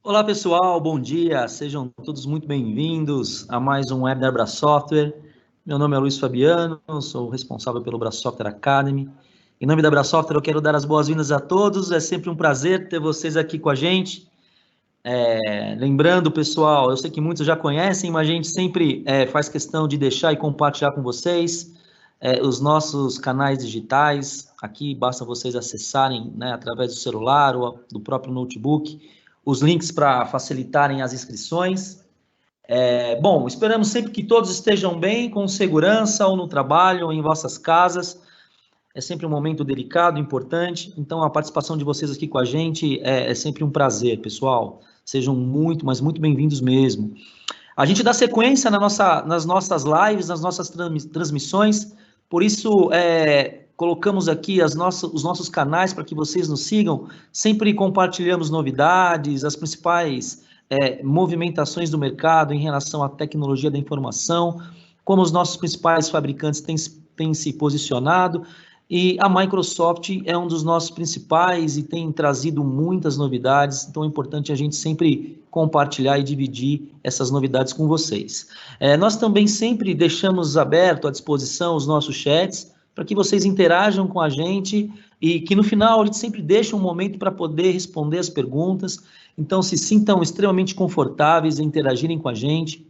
Olá pessoal, bom dia, sejam todos muito bem-vindos a mais um webinar Bra Software. Meu nome é Luiz Fabiano, sou responsável pelo Bra Software Academy. Em nome da Bra Software eu quero dar as boas-vindas a todos, é sempre um prazer ter vocês aqui com a gente. Lembrando pessoal, eu sei que muitos já conhecem, mas a gente sempre faz questão de deixar e compartilhar com vocês os nossos canais digitais. Aqui basta vocês acessarem, né, através do celular ou do próprio notebook, os links para facilitarem as inscrições. Bom, esperamos sempre que todos estejam bem, com segurança, ou no trabalho, ou em vossas casas. É sempre um momento delicado, importante, então a participação de vocês aqui com a gente é sempre um prazer, pessoal. Sejam muito, mas muito bem-vindos mesmo. A gente dá sequência nas nossas lives, nas nossas transmissões, por isso colocamos aqui os nossos canais para que vocês nos sigam. Sempre compartilhamos novidades, as principais movimentações do mercado em relação à tecnologia da informação, como os nossos principais fabricantes têm se posicionado. E a Microsoft é um dos nossos principais e tem trazido muitas novidades, então é importante a gente sempre compartilhar e dividir essas novidades com vocês. Nós também sempre deixamos aberto à disposição os nossos chats, para que vocês interajam com a gente e que no final a gente sempre deixa um momento para poder responder as perguntas, então se sintam extremamente confortáveis em interagirem com a gente.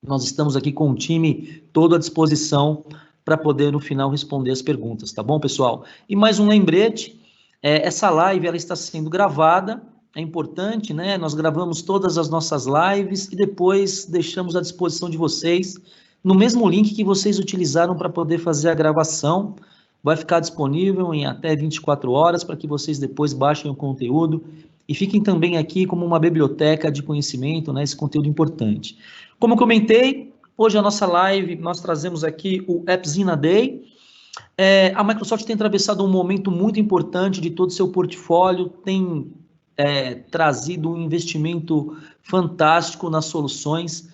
Nós estamos aqui com o time todo à disposição para poder, no final, responder as perguntas, tá bom, pessoal? E mais um lembrete, essa live ela está sendo gravada, é importante, né? Nós gravamos todas as nossas lives e depois deixamos à disposição de vocês, no mesmo link que vocês utilizaram para poder fazer a gravação, vai ficar disponível em até 24 horas para que vocês depois baixem o conteúdo e fiquem também aqui como uma biblioteca de conhecimento, né? Esse conteúdo importante. Como eu comentei, hoje a nossa live, nós trazemos aqui o Apps in a Day. A Microsoft tem atravessado um momento muito importante de todo o seu portfólio, tem trazido um investimento fantástico nas soluções.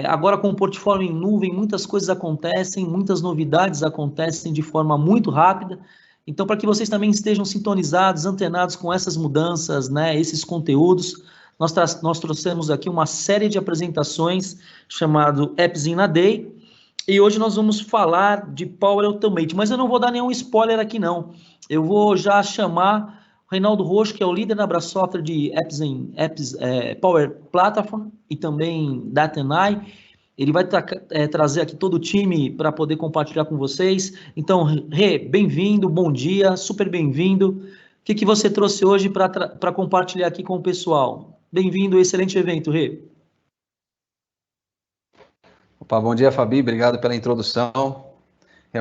Agora, com o portfólio em nuvem, muitas coisas acontecem, muitas novidades acontecem de forma muito rápida. Então, para que vocês também estejam sintonizados, antenados com essas mudanças, né, esses conteúdos, nós trouxemos aqui uma série de apresentações chamado Apps in a Day, e hoje nós vamos falar de Power Automate, mas eu não vou dar nenhum spoiler aqui não, eu vou já chamar o Reinaldo Rocha, que é o líder da Bra Software de Apps Power Platform e também Data&I. Ele vai trazer aqui todo o time para poder compartilhar com vocês. Então, Rê, bem-vindo, bom dia, super bem-vindo. O que você trouxe hoje para compartilhar aqui com o pessoal? Bem-vindo, excelente evento, Rê. Opa, bom dia, Fabi, obrigado pela introdução.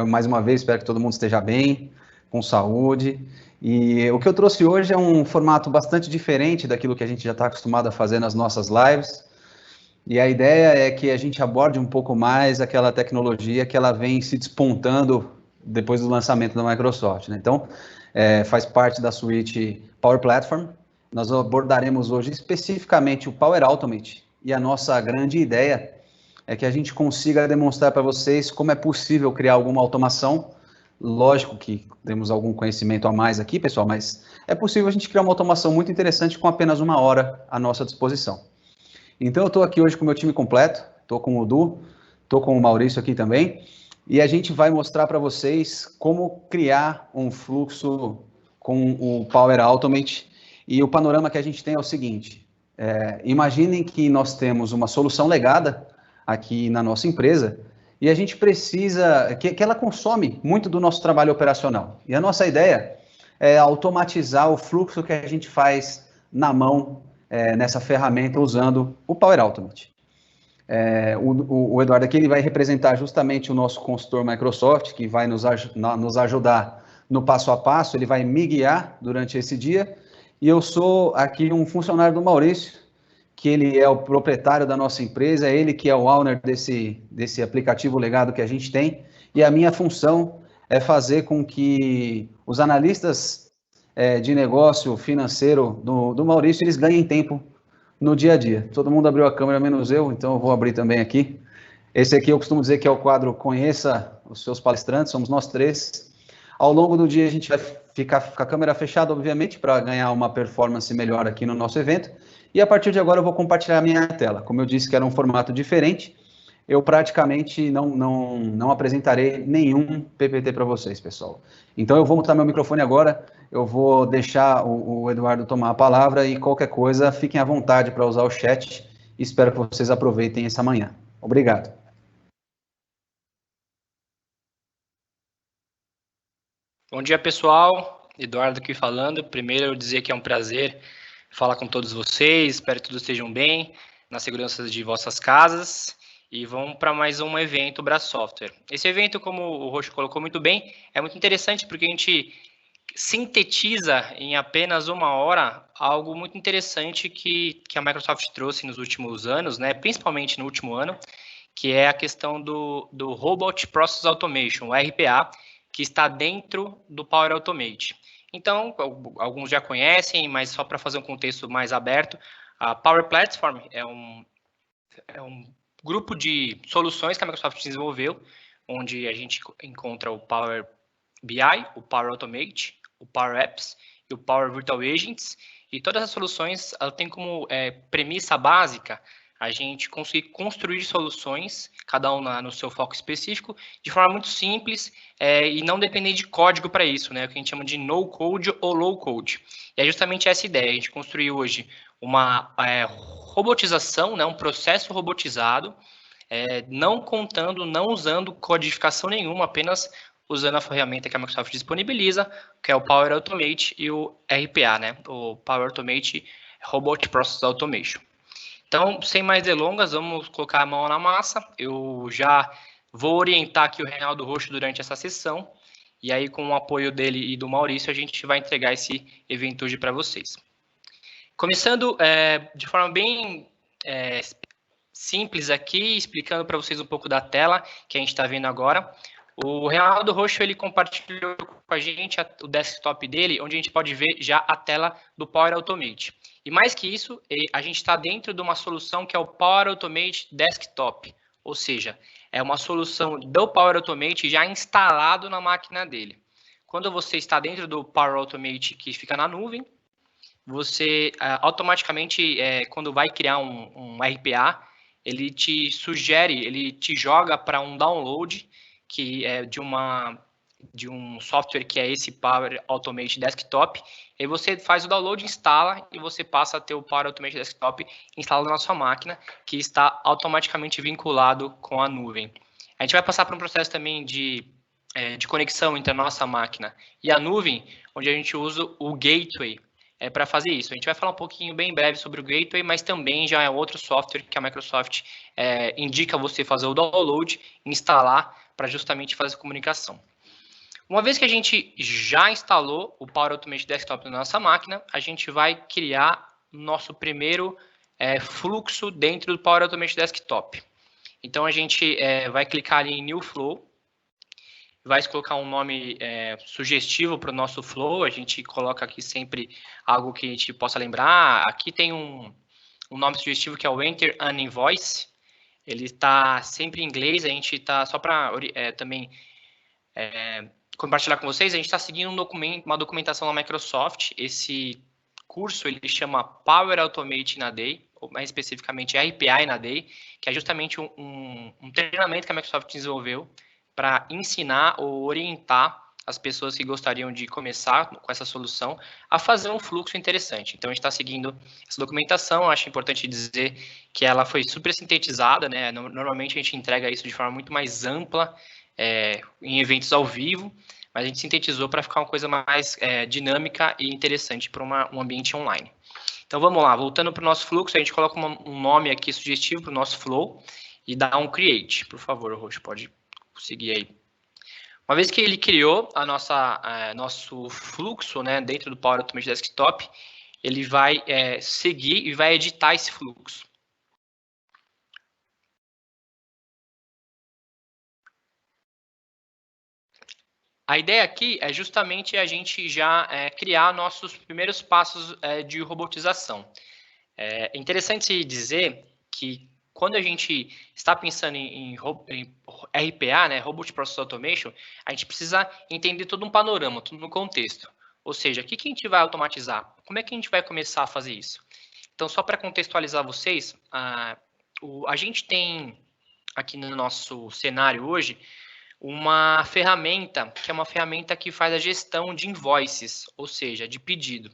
Mais uma vez, espero que todo mundo esteja bem, com saúde. E o que eu trouxe hoje é um formato bastante diferente daquilo que a gente já está acostumado a fazer nas nossas lives. E a ideia é que a gente aborde um pouco mais aquela tecnologia que ela vem se despontando depois do lançamento da Microsoft, né? Então, faz parte da suíte Power Platform. Nós abordaremos hoje especificamente o Power Automate. E a nossa grande ideia é que a gente consiga demonstrar para vocês como é possível criar alguma automação. Lógico que temos algum conhecimento a mais aqui, pessoal, mas é possível a gente criar uma automação muito interessante com apenas 1 hora à nossa disposição. Então, eu estou aqui hoje com o meu time completo, estou com o Du, estou com o Maurício aqui também, e a gente vai mostrar para vocês como criar um fluxo com o Power Automate. E o panorama que a gente tem é o seguinte, imaginem que nós temos uma solução legada aqui na nossa empresa, e a gente precisa, que ela consome muito do nosso trabalho operacional. E a nossa ideia é automatizar o fluxo que a gente faz na mão, nessa ferramenta usando o Power Automate. O Eduardo aqui ele vai representar justamente o nosso consultor Microsoft, que vai nos ajudar no passo a passo, ele vai me guiar durante esse dia, e eu sou aqui um funcionário do Maurício, que ele é o proprietário da nossa empresa, é ele que é o owner desse aplicativo legado que a gente tem, e a minha função é fazer com que os analistas de negócio financeiro do Maurício, eles ganhem tempo no dia a dia. Todo mundo abriu a câmera, menos eu, então eu vou abrir também aqui. Esse aqui eu costumo dizer que é o quadro Conheça os Seus Palestrantes, somos nós três. Ao longo do dia a gente vai ficar com a câmera fechada, obviamente, para ganhar uma performance melhor aqui no nosso evento. E a partir de agora eu vou compartilhar a minha tela. Como eu disse que era um formato diferente, eu praticamente não apresentarei nenhum PPT para vocês, pessoal. Então eu vou mutar meu microfone agora, eu vou deixar o Eduardo tomar a palavra e qualquer coisa, fiquem à vontade para usar o chat. Espero que vocês aproveitem essa manhã. Obrigado. Bom dia, pessoal. Eduardo aqui falando. Primeiro, eu dizer que é um prazer falar com todos vocês. Espero que todos estejam bem, na segurança de vossas casas. E vamos para mais um evento Brasoftware. Esse evento, como o Roxo colocou muito bem, é muito interessante porque a gente sintetiza em apenas uma hora algo muito interessante que a Microsoft trouxe nos últimos anos, né? Principalmente no último ano, que é a questão do Robot Process Automation, o RPA, que está dentro do Power Automate. Então, alguns já conhecem, mas só para fazer um contexto mais aberto, a Power Platform é um grupo de soluções que a Microsoft desenvolveu, onde a gente encontra o Power BI, o Power Automate, o Power Apps e o Power Virtual Agents, e todas as soluções têm como premissa básica a gente conseguir construir soluções, cada um no seu foco específico, de forma muito simples e não depender de código para isso, né? O que a gente chama de no-code ou low-code. E é justamente essa ideia, a gente construir hoje uma robotização, né? Um processo robotizado, não usando codificação nenhuma, apenas usando a ferramenta que a Microsoft disponibiliza, que é o Power Automate e o RPA, né? O Power Automate Robot Process Automation. Então, sem mais delongas, vamos colocar a mão na massa. Eu já vou orientar aqui o Reinaldo Roxo durante essa sessão. E aí, com o apoio dele e do Maurício, a gente vai entregar esse evento hoje para vocês. Começando de forma bem simples aqui, explicando para vocês um pouco da tela que a gente está vendo agora. O Reinaldo Roxo, ele compartilhou com a gente o desktop dele, onde a gente pode ver já a tela do Power Automate. E mais que isso, a gente está dentro de uma solução que é o Power Automate Desktop, ou seja, é uma solução do Power Automate já instalado na máquina dele. Quando você está dentro do Power Automate que fica na nuvem, você automaticamente, quando vai criar um RPA, ele te sugere, ele te joga para um download que é de um software que é esse Power Automate Desktop, e você faz o download, instala, e você passa a ter o Power Automate Desktop instalado na sua máquina, que está automaticamente vinculado com a nuvem. A gente vai passar por um processo também de conexão entre a nossa máquina e a nuvem, onde a gente usa o Gateway para fazer isso. A gente vai falar um pouquinho bem breve sobre o Gateway, mas também já é outro software que a Microsoft indica você fazer o download, instalar, para justamente fazer a comunicação. Uma vez que a gente já instalou o Power Automate Desktop na nossa máquina, a gente vai criar nosso primeiro fluxo dentro do Power Automate Desktop. Então, a gente vai clicar ali em New Flow, vai colocar um nome sugestivo para o nosso flow, a gente coloca aqui sempre algo que a gente possa lembrar. Aqui tem um nome sugestivo que é o Enter an Invoice. Ele está sempre em inglês, a gente está, só para também compartilhar com vocês, a gente está seguindo uma documentação da Microsoft. Esse curso ele chama Power Automate in a Day, ou mais especificamente RPA in a Day, que é justamente um treinamento que a Microsoft desenvolveu para ensinar ou orientar as pessoas que gostariam de começar com essa solução a fazer um fluxo interessante. Então, a gente está seguindo essa documentação. Acho importante dizer que ela foi super sintetizada, né? Normalmente, a gente entrega isso de forma muito mais ampla em eventos ao vivo, mas a gente sintetizou para ficar uma coisa mais dinâmica e interessante para um ambiente online. Então, vamos lá. Voltando para o nosso fluxo, a gente coloca um nome aqui sugestivo para o nosso flow e dá um create. Por favor, Roxo, pode seguir aí. Uma vez que ele criou nosso fluxo, né, dentro do Power Automate Desktop, ele vai seguir e vai editar esse fluxo. A ideia aqui é justamente a gente já criar nossos primeiros passos de robotização. É interessante dizer que quando a gente está pensando em RPA, né, Robot Process Automation, a gente precisa entender todo um panorama, todo um contexto. Ou seja, o que a gente vai automatizar? Como é que a gente vai começar a fazer isso? Então, só para contextualizar vocês, a gente tem aqui no nosso cenário hoje uma ferramenta, que é uma ferramenta que faz a gestão de invoices, ou seja, de pedido.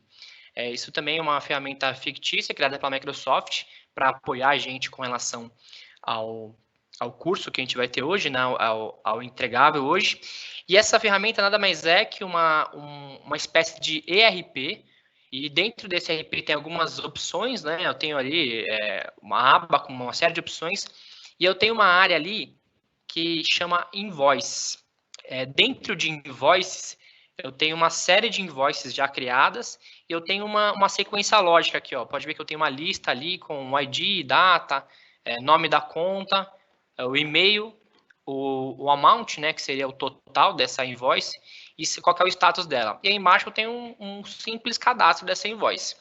Isso também é uma ferramenta fictícia criada pela Microsoft para apoiar a gente com relação ao curso que a gente vai ter hoje, né, ao entregável hoje. E essa ferramenta nada mais é que uma espécie de ERP, e dentro desse ERP tem algumas opções, né? Eu tenho ali uma aba com uma série de opções, e eu tenho uma área ali que chama Invoice. Dentro de Invoices, eu tenho uma série de invoices já criadas, e eu tenho uma sequência lógica aqui, ó. Pode ver que eu tenho uma lista ali com ID, data, nome da conta, o e-mail, o amount, né, que seria o total dessa invoice, e qual que é o status dela. E aí embaixo eu tenho um simples cadastro dessa invoice.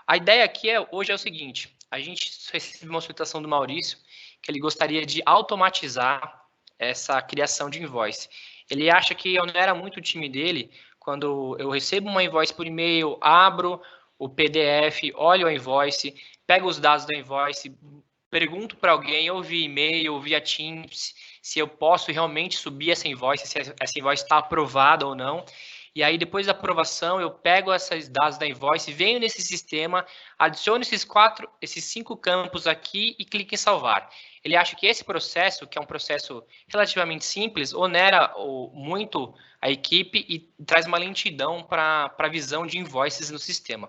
A ideia aqui hoje é o seguinte: a gente recebeu uma solicitação do Maurício, que ele gostaria de automatizar essa criação de invoice. Ele acha que eu não era muito o time dele quando eu recebo uma invoice por e-mail, abro o PDF, olho a invoice, pego os dados da invoice, pergunto para alguém, ou via e-mail, ou via Teams, se eu posso realmente subir essa invoice, se essa invoice está aprovada ou não. E aí, depois da aprovação, eu pego esses dados da invoice, venho nesse sistema, adiciono esses 5 campos aqui e clico em salvar. Ele acha que esse processo, que é um processo relativamente simples, onera muito a equipe e traz uma lentidão para a visão de invoices no sistema.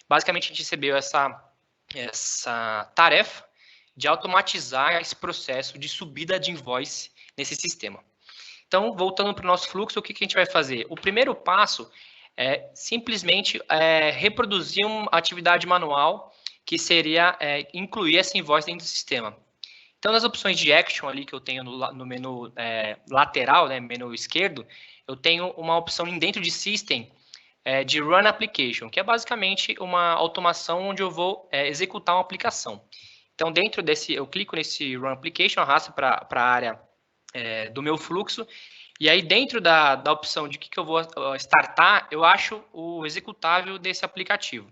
Basicamente, a gente recebeu essa tarefa de automatizar esse processo de subida de invoice nesse sistema. Então, voltando para o nosso fluxo, o que a gente vai fazer? O primeiro passo é simplesmente reproduzir uma atividade manual, que seria incluir essa invoice dentro do sistema. Então, nas opções de action ali que eu tenho no menu lateral, né, menu esquerdo, eu tenho uma opção dentro de System de Run Application, que é basicamente uma automação onde eu vou executar uma aplicação. Então, dentro desse, eu clico nesse Run Application, arrasto para a área do meu fluxo, e aí dentro da opção de que eu vou startar, eu acho o executável desse aplicativo.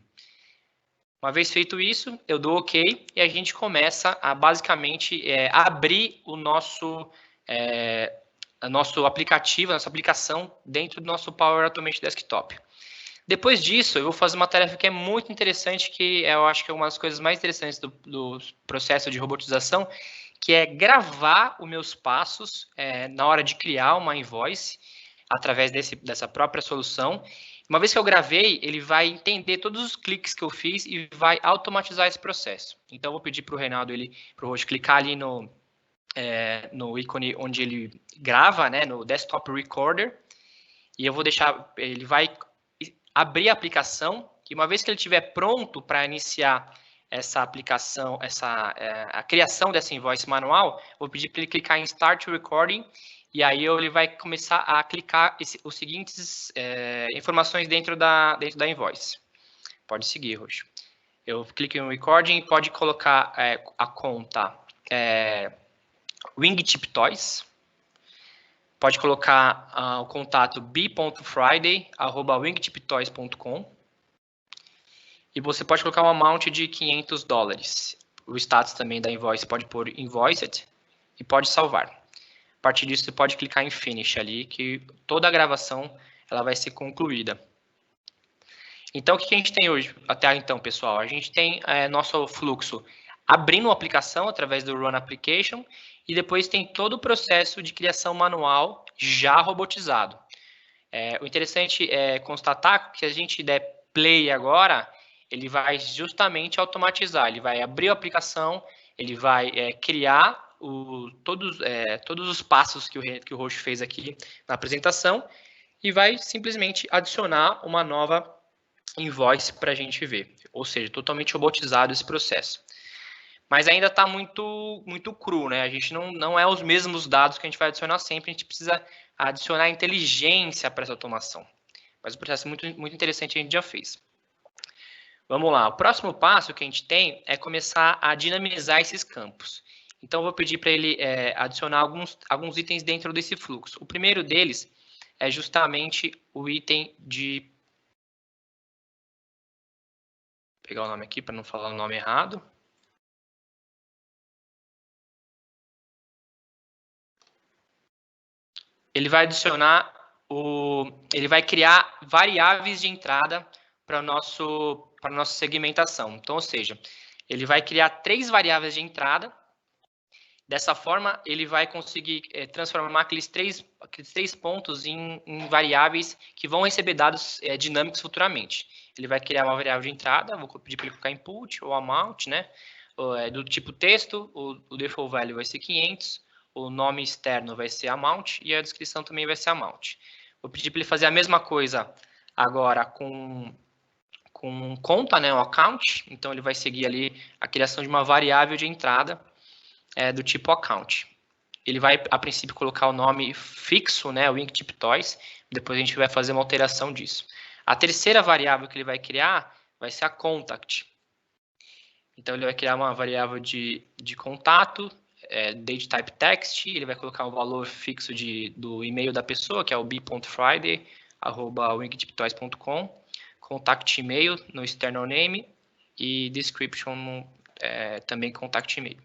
Uma vez feito isso, eu dou OK, e a gente começa a basicamente abrir o nosso aplicativo, a nossa aplicação dentro do nosso Power Automate Desktop. Depois disso, eu vou fazer uma tarefa que é muito interessante, que eu acho que é uma das coisas mais interessantes do processo de robotização, que é gravar os meus passos na hora de criar uma invoice, através dessa própria solução. Uma vez que eu gravei, ele vai entender todos os cliques que eu fiz e vai automatizar esse processo. Então, eu vou pedir para o Reinaldo, para o Roxo, clicar ali no ícone onde ele grava, né, no Desktop Recorder, e eu vou deixar, ele vai abrir a aplicação, e uma vez que ele estiver pronto para iniciar essa aplicação, a criação dessa invoice manual, vou pedir para ele clicar em Start Recording, e aí ele vai começar a clicar os seguintes informações dentro da invoice. Pode seguir, Roxo. Eu clico em Recording, pode colocar a conta Wingtip Toys, pode colocar o contato b.friday@wingtiptoys.com, e você pode colocar um amount de $500. O status também da invoice pode pôr Invoiced e pode salvar. A partir disso, você pode clicar em Finish ali, que toda a gravação ela vai ser concluída. Então, o que a gente tem hoje, até então, pessoal? A gente tem nosso fluxo abrindo uma aplicação através do Run Application, e depois tem todo o processo de criação manual já robotizado. O interessante é constatar que se a gente der play agora, ele vai justamente automatizar, ele vai abrir a aplicação, ele vai criar todos os passos que o Roxo fez aqui na apresentação, e vai simplesmente adicionar uma nova invoice para a gente ver, ou seja, totalmente robotizado esse processo. Mas ainda está muito, muito cru, né? A gente não é os mesmos dados que a gente vai adicionar sempre, a gente precisa adicionar inteligência para essa automação. Mas o processo muito, muito interessante a gente já fez. Vamos lá, o próximo passo que a gente tem é começar a dinamizar esses campos. Então, eu vou pedir para ele adicionar alguns itens dentro desse fluxo. O primeiro deles é justamente o item de... Vou pegar o nome aqui para não falar o nome errado. Ele vai adicionar ele vai criar variáveis de entrada para nossa segmentação. Então, ou seja, ele vai criar 3 variáveis de entrada. Dessa forma, ele vai conseguir transformar aqueles três pontos em variáveis que vão receber dados dinâmicos futuramente. Ele vai criar uma variável de entrada, vou pedir para ele colocar input ou amount, né? Do tipo texto, o default value vai ser 500, o nome externo vai ser amount e a descrição também vai ser amount. Vou pedir para ele fazer a mesma coisa agora com conta, né, o account. Então, ele vai seguir ali a criação de uma variável de entrada do tipo account. Ele vai, a princípio, colocar o nome fixo, né, o Wingtip Toys. Depois a gente vai fazer uma alteração disso. A terceira variável que ele vai criar vai ser a contact. Então, ele vai criar uma variável de contato, date type text, ele vai colocar um valor fixo do e-mail da pessoa, que é o b.friday@wingtiptoys.com, contact e-mail no external name e description também contact e-mail.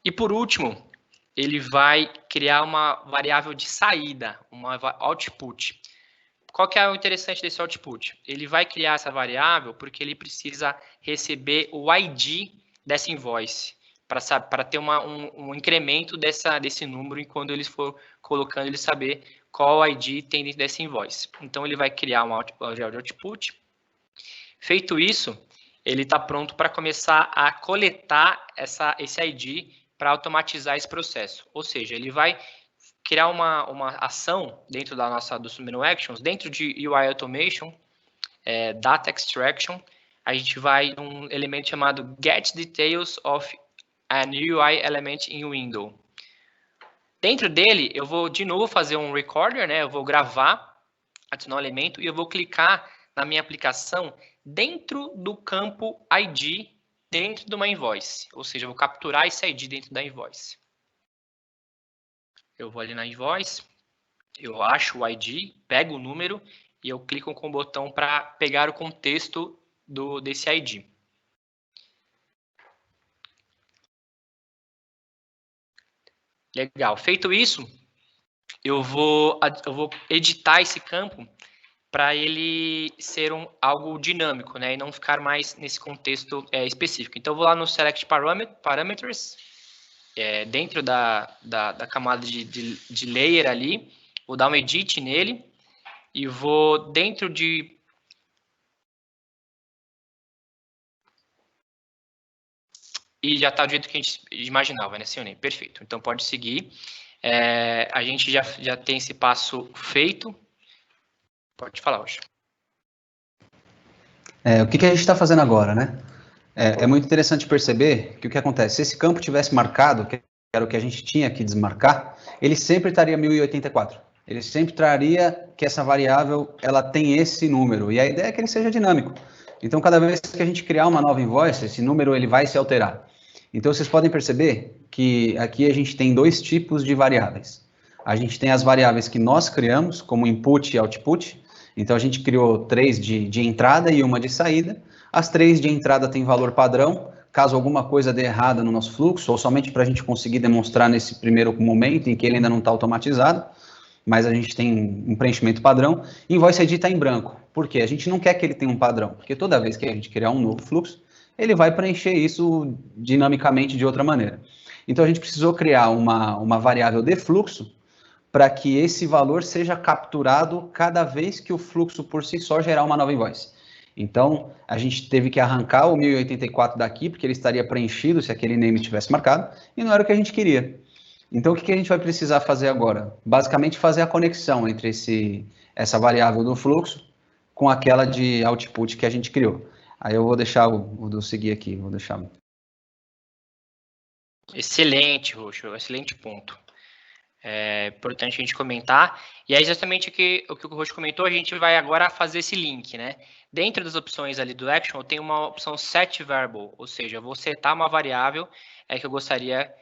E por último, ele vai criar uma variável de saída, uma output. Qual que é o interessante desse output? Ele vai criar essa variável porque ele precisa receber o ID dessa invoice, para ter um incremento desse número e quando ele for colocando, ele saber qual ID tem dentro dessa invoice. Então, ele vai criar uma variável de output. Feito isso, ele está pronto para começar a coletar esse ID para automatizar esse processo. Ou seja, ele vai criar uma ação dentro dos menu actions, dentro de UI Automation, Data Extraction, a gente vai num elemento chamado Get Details of an UI Element in Window. Dentro dele, eu vou de novo fazer um recorder, né? Eu vou gravar, adicionar um elemento e eu vou clicar na minha aplicação dentro do campo ID, dentro de uma invoice. Ou seja, eu vou capturar esse ID dentro da invoice. Eu vou ali na invoice, eu acho o ID, pego o número e eu clico com o botão para pegar o contexto desse ID. Legal. Feito isso, eu vou editar esse campo para ele ser algo dinâmico, né, e não ficar mais nesse contexto específico. Então, eu vou lá no Select Parameters, dentro da camada de layer ali, vou dar um edit nele e vou dentro de... E já está do jeito que a gente imaginava, né, Sionei? Perfeito. Então, pode seguir. A gente já tem esse passo feito. Pode falar, Osho. O que a gente está fazendo agora, né? É muito interessante perceber que o que acontece, se esse campo tivesse marcado, que era o que a gente tinha que desmarcar, ele sempre estaria 1084. Ele sempre traria que essa variável ela tem esse número, e a ideia é que ele seja dinâmico. Então, cada vez que a gente criar uma nova invoice, esse número ele vai se alterar. Então, vocês podem perceber que aqui a gente tem 2 tipos de variáveis. A gente tem as variáveis que nós criamos, como input e output. Então, a gente criou 3 de entrada e uma de saída. As 3 de entrada têm valor padrão. Caso alguma coisa dê errada no nosso fluxo, ou somente para a gente conseguir demonstrar nesse primeiro momento em que ele ainda não está automatizado, mas a gente tem um preenchimento padrão. Invoice ID está em branco. Por quê? A gente não quer que ele tenha um padrão, porque toda vez que a gente criar um novo fluxo, ele vai preencher isso dinamicamente de outra maneira. Então, a gente precisou criar uma variável de fluxo para que esse valor seja capturado cada vez que o fluxo por si só gerar uma nova invoice. Então, a gente teve que arrancar o 1084 daqui, porque ele estaria preenchido se aquele name tivesse marcado, e não era o que a gente queria. Então, o que a gente vai precisar fazer agora? Basicamente, fazer a conexão entre essa variável do fluxo com aquela de output que a gente criou. Aí eu vou deixar o do seguir aqui, vou deixar. Excelente, Roxo, excelente ponto. É importante a gente comentar. E é exatamente o que o Roxo comentou, a gente vai agora fazer esse link, né? Dentro das opções ali do Action, eu tenho uma opção Set Variable, ou seja, eu vou setar uma variável que eu gostaria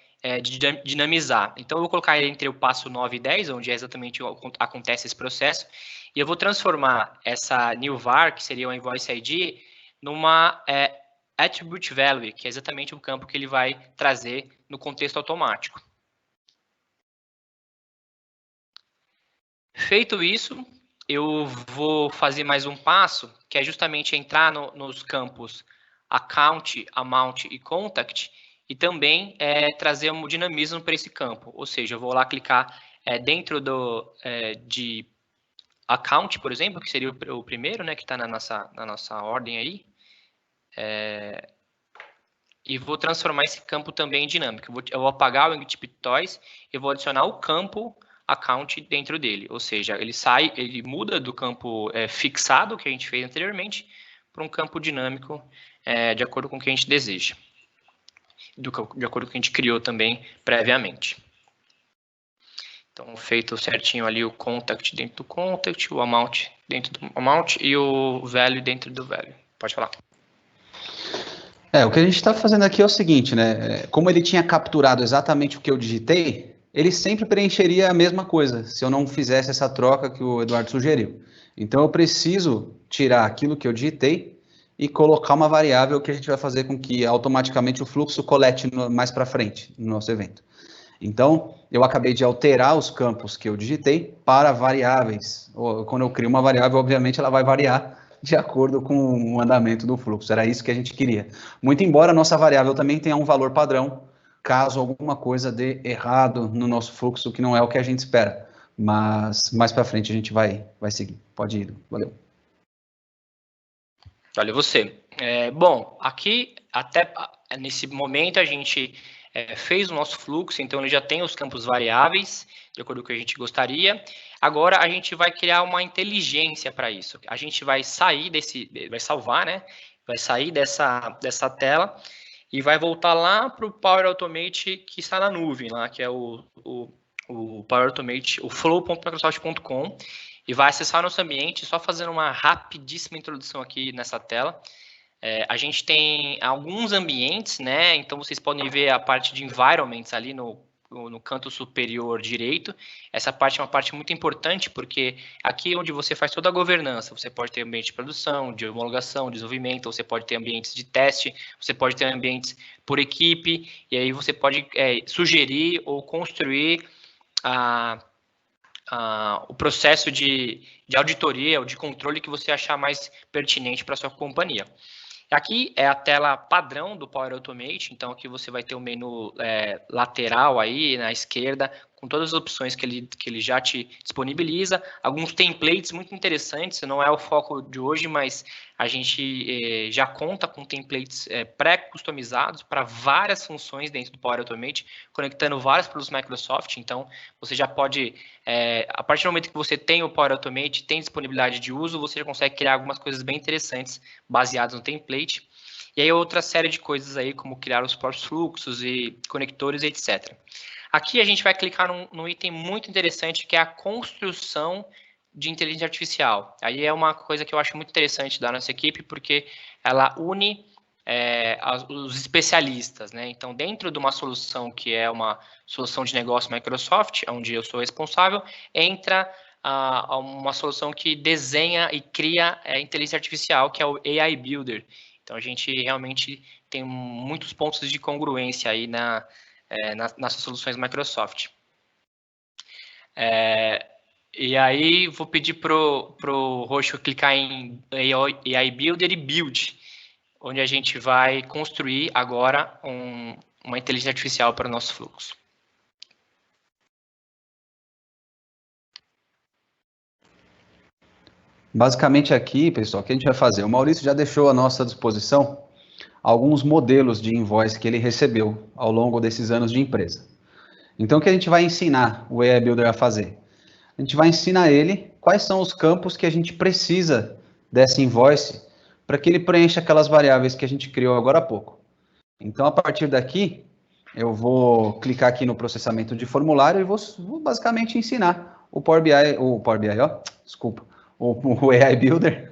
de dinamizar. Então, eu vou colocar entre o passo 9 e 10, onde é exatamente acontece esse processo, e eu vou transformar essa new var, que seria o invoice ID, numa attribute value, que é exatamente o campo que ele vai trazer no contexto automático. Feito isso, eu vou fazer mais um passo, que é justamente entrar nos campos Account, Amount e Contact, e também trazer um dinamismo para esse campo. Ou seja, eu vou lá clicar dentro de Account, por exemplo, que seria o primeiro, né, que está na nossa ordem aí, e vou transformar esse campo também em dinâmico. Eu vou apagar o Wingtip Toys e vou adicionar o campo account dentro dele, ou seja, ele muda do campo fixado que a gente fez anteriormente para um campo dinâmico de acordo com o que a gente deseja, de acordo com o que a gente criou também previamente. Então, feito certinho ali o contact dentro do contact, o amount dentro do amount e o value dentro do value. Pode falar. O que a gente está fazendo aqui é o seguinte, né? Como ele tinha capturado exatamente o que eu digitei, ele sempre preencheria a mesma coisa, se eu não fizesse essa troca que o Eduardo sugeriu. Então, eu preciso tirar aquilo que eu digitei e colocar uma variável que a gente vai fazer com que automaticamente o fluxo colete mais para frente no nosso evento. Então, eu acabei de alterar os campos que eu digitei para variáveis. Quando eu crio uma variável, obviamente, ela vai variar de acordo com o andamento do fluxo. Era isso que a gente queria. Muito embora a nossa variável também tenha um valor padrão, caso alguma coisa dê errado no nosso fluxo, que não é o que a gente espera. Mas mais para frente a gente vai seguir. Pode ir, valeu. Valeu você. Bom, aqui, até nesse momento, a gente fez o nosso fluxo, então ele já tem os campos variáveis, de acordo com o que a gente gostaria. Agora, a gente vai criar uma inteligência para isso. A gente vai sair vai salvar, né? Vai sair dessa tela e vai voltar lá para o Power Automate que está na nuvem, lá, que é o Power Automate, o flow.microsoft.com, e vai acessar nosso ambiente, só fazendo uma rapidíssima introdução aqui nessa tela. A gente tem alguns ambientes, né? Então, vocês podem ver a parte de environments ali no canto superior direito. Essa parte é uma parte muito importante, porque aqui é onde você faz toda a governança. Você pode ter ambiente de produção, de homologação, de desenvolvimento, você pode ter ambientes de teste, você pode ter ambientes por equipe, e aí você pode sugerir ou construir o processo de auditoria ou de controle que você achar mais pertinente para a sua companhia. Aqui é a tela padrão do Power Automate, então aqui você vai ter o menu lateral aí na esquerda, com todas as opções que ele já te disponibiliza, alguns templates muito interessantes, não é o foco de hoje, mas a gente já conta com templates pré-customizados para várias funções dentro do Power Automate, conectando vários produtos Microsoft, então você já pode, a partir do momento que você tem o Power Automate, tem disponibilidade de uso, você já consegue criar algumas coisas bem interessantes baseadas no template. E aí outra série de coisas aí, como criar os próprios fluxos e conectores, etc. Aqui a gente vai clicar num item muito interessante, que é a construção de inteligência artificial. Aí é uma coisa que eu acho muito interessante da nossa equipe, porque ela une os especialistas, né? Então, dentro de uma solução que é uma solução de negócio Microsoft, onde eu sou responsável, entra uma solução que desenha e cria inteligência artificial, que é o AI Builder. Então, a gente realmente tem muitos pontos de congruência aí nas soluções Microsoft. E aí, vou pedir para o Roxo clicar em AI Builder e Build, onde a gente vai construir agora uma inteligência artificial para o nosso fluxo. Basicamente aqui, pessoal, o que a gente vai fazer? O Maurício já deixou à nossa disposição alguns modelos de invoice que ele recebeu ao longo desses anos de empresa. Então, o que a gente vai ensinar o AI Builder a fazer? A gente vai ensinar ele quais são os campos que a gente precisa dessa invoice para que ele preencha aquelas variáveis que a gente criou agora há pouco. Então, a partir daqui, eu vou clicar aqui no processamento de formulário e vou basicamente ensinar o Power BI, ó, desculpa, o AI Builder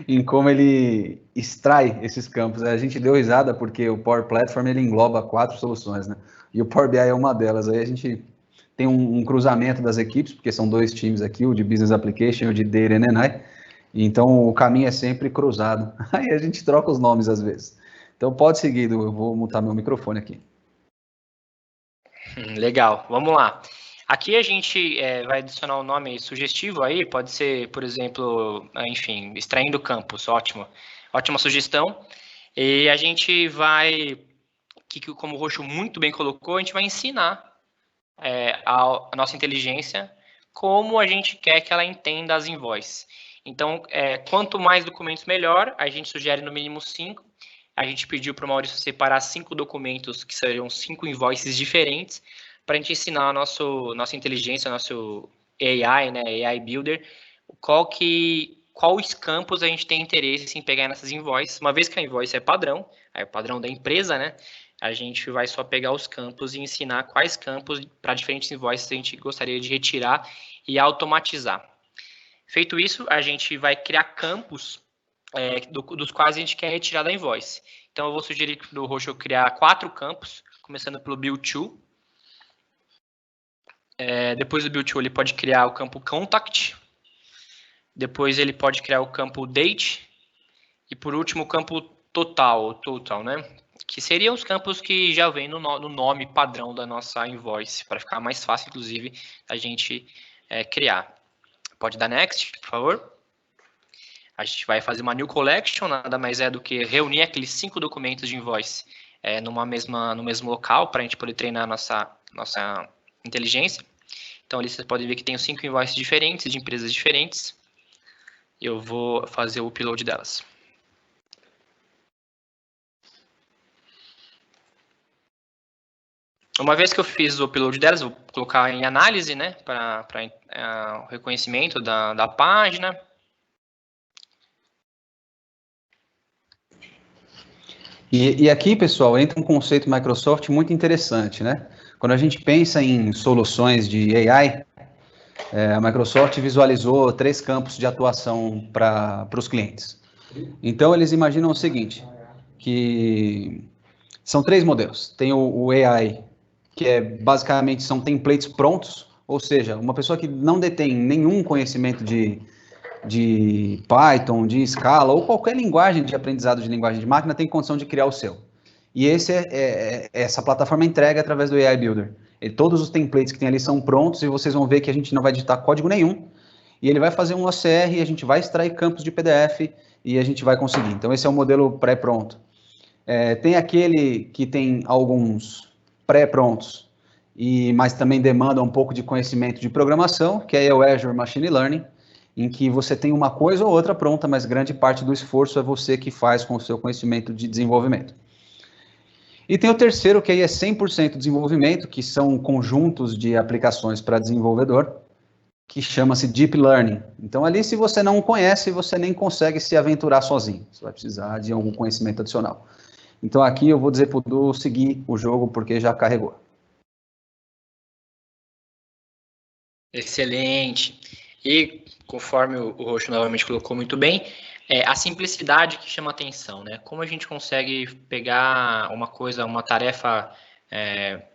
em como ele extrai esses campos. A gente deu risada porque o Power Platform ele engloba 4 soluções, né? E o Power BI é uma delas. Aí a gente tem um cruzamento das equipes, porque são 2 times aqui, o de Business Application e o de Data and AI. Então o caminho é sempre cruzado. Aí a gente troca os nomes às vezes. Então pode seguir, eu vou mutar meu microfone aqui. Legal, vamos lá. Aqui a gente vai adicionar um nome sugestivo aí, pode ser, por exemplo, enfim, extraindo campos, ótimo. Ótima sugestão. E a gente vai, como o Roxo muito bem colocou, a gente vai ensinar a nossa inteligência como a gente quer que ela entenda as invoices. Então, quanto mais documentos, melhor. A gente sugere no mínimo 5. A gente pediu para o Maurício separar 5 documentos que seriam 5 invoices diferentes para a gente ensinar a nossa inteligência, nosso AI, né, AI Builder, quais campos a gente tem interesse em pegar nessas invoices. Uma vez que a invoice é padrão, é o padrão da empresa, né? A gente vai só pegar os campos e ensinar quais campos para diferentes invoices a gente gostaria de retirar e automatizar. Feito isso, a gente vai criar campos dos quais a gente quer retirar da invoice. Então, eu vou sugerir para o Roxo criar 4 campos, começando pelo build to. Depois do build to, ele pode criar o campo contact. Depois, ele pode criar o campo date. E, por último, o campo total, né? Que seriam os campos que já vem no nome padrão da nossa invoice, para ficar mais fácil, inclusive, a gente criar. Pode dar next, por favor. A gente vai fazer uma new collection, nada mais é do que reunir aqueles 5 documentos de invoice no mesmo local, para a gente poder treinar nossa inteligência. Então, ali vocês podem ver que tem 5 invoices diferentes, de empresas diferentes. Eu vou fazer o upload delas. Uma vez que eu fiz o upload delas, vou colocar em análise, né, para o reconhecimento da página. E aqui, pessoal, entra um conceito Microsoft muito interessante, né? Quando a gente pensa em soluções de AI, a Microsoft visualizou 3 campos de atuação para os clientes. Então, eles imaginam o seguinte, que são 3 modelos. Tem o AI, que basicamente são templates prontos, ou seja, uma pessoa que não detém nenhum conhecimento de Python, de Scala, ou qualquer linguagem de aprendizado de linguagem de máquina tem condição de criar o seu. E essa plataforma entrega através do AI Builder. Todos os templates que tem ali são prontos e vocês vão ver que a gente não vai digitar código nenhum. E ele vai fazer um OCR e a gente vai extrair campos de PDF e a gente vai conseguir. Então, esse é o modelo pré-pronto. Tem aquele que tem alguns pré-prontos, mas também demanda um pouco de conhecimento de programação, que é o Azure Machine Learning, em que você tem uma coisa ou outra pronta, mas grande parte do esforço é você que faz com o seu conhecimento de desenvolvimento. E tem o terceiro, que aí é 100% desenvolvimento, que são conjuntos de aplicações para desenvolvedor, que chama-se Deep Learning. Então, ali, se você não conhece, você nem consegue se aventurar sozinho. Você vai precisar de algum conhecimento adicional. Então, aqui eu vou dizer para o Du seguir o jogo, porque já carregou. Excelente. E, conforme o Roxo novamente colocou muito bem, a simplicidade que chama atenção, né? Como a gente consegue pegar uma tarefa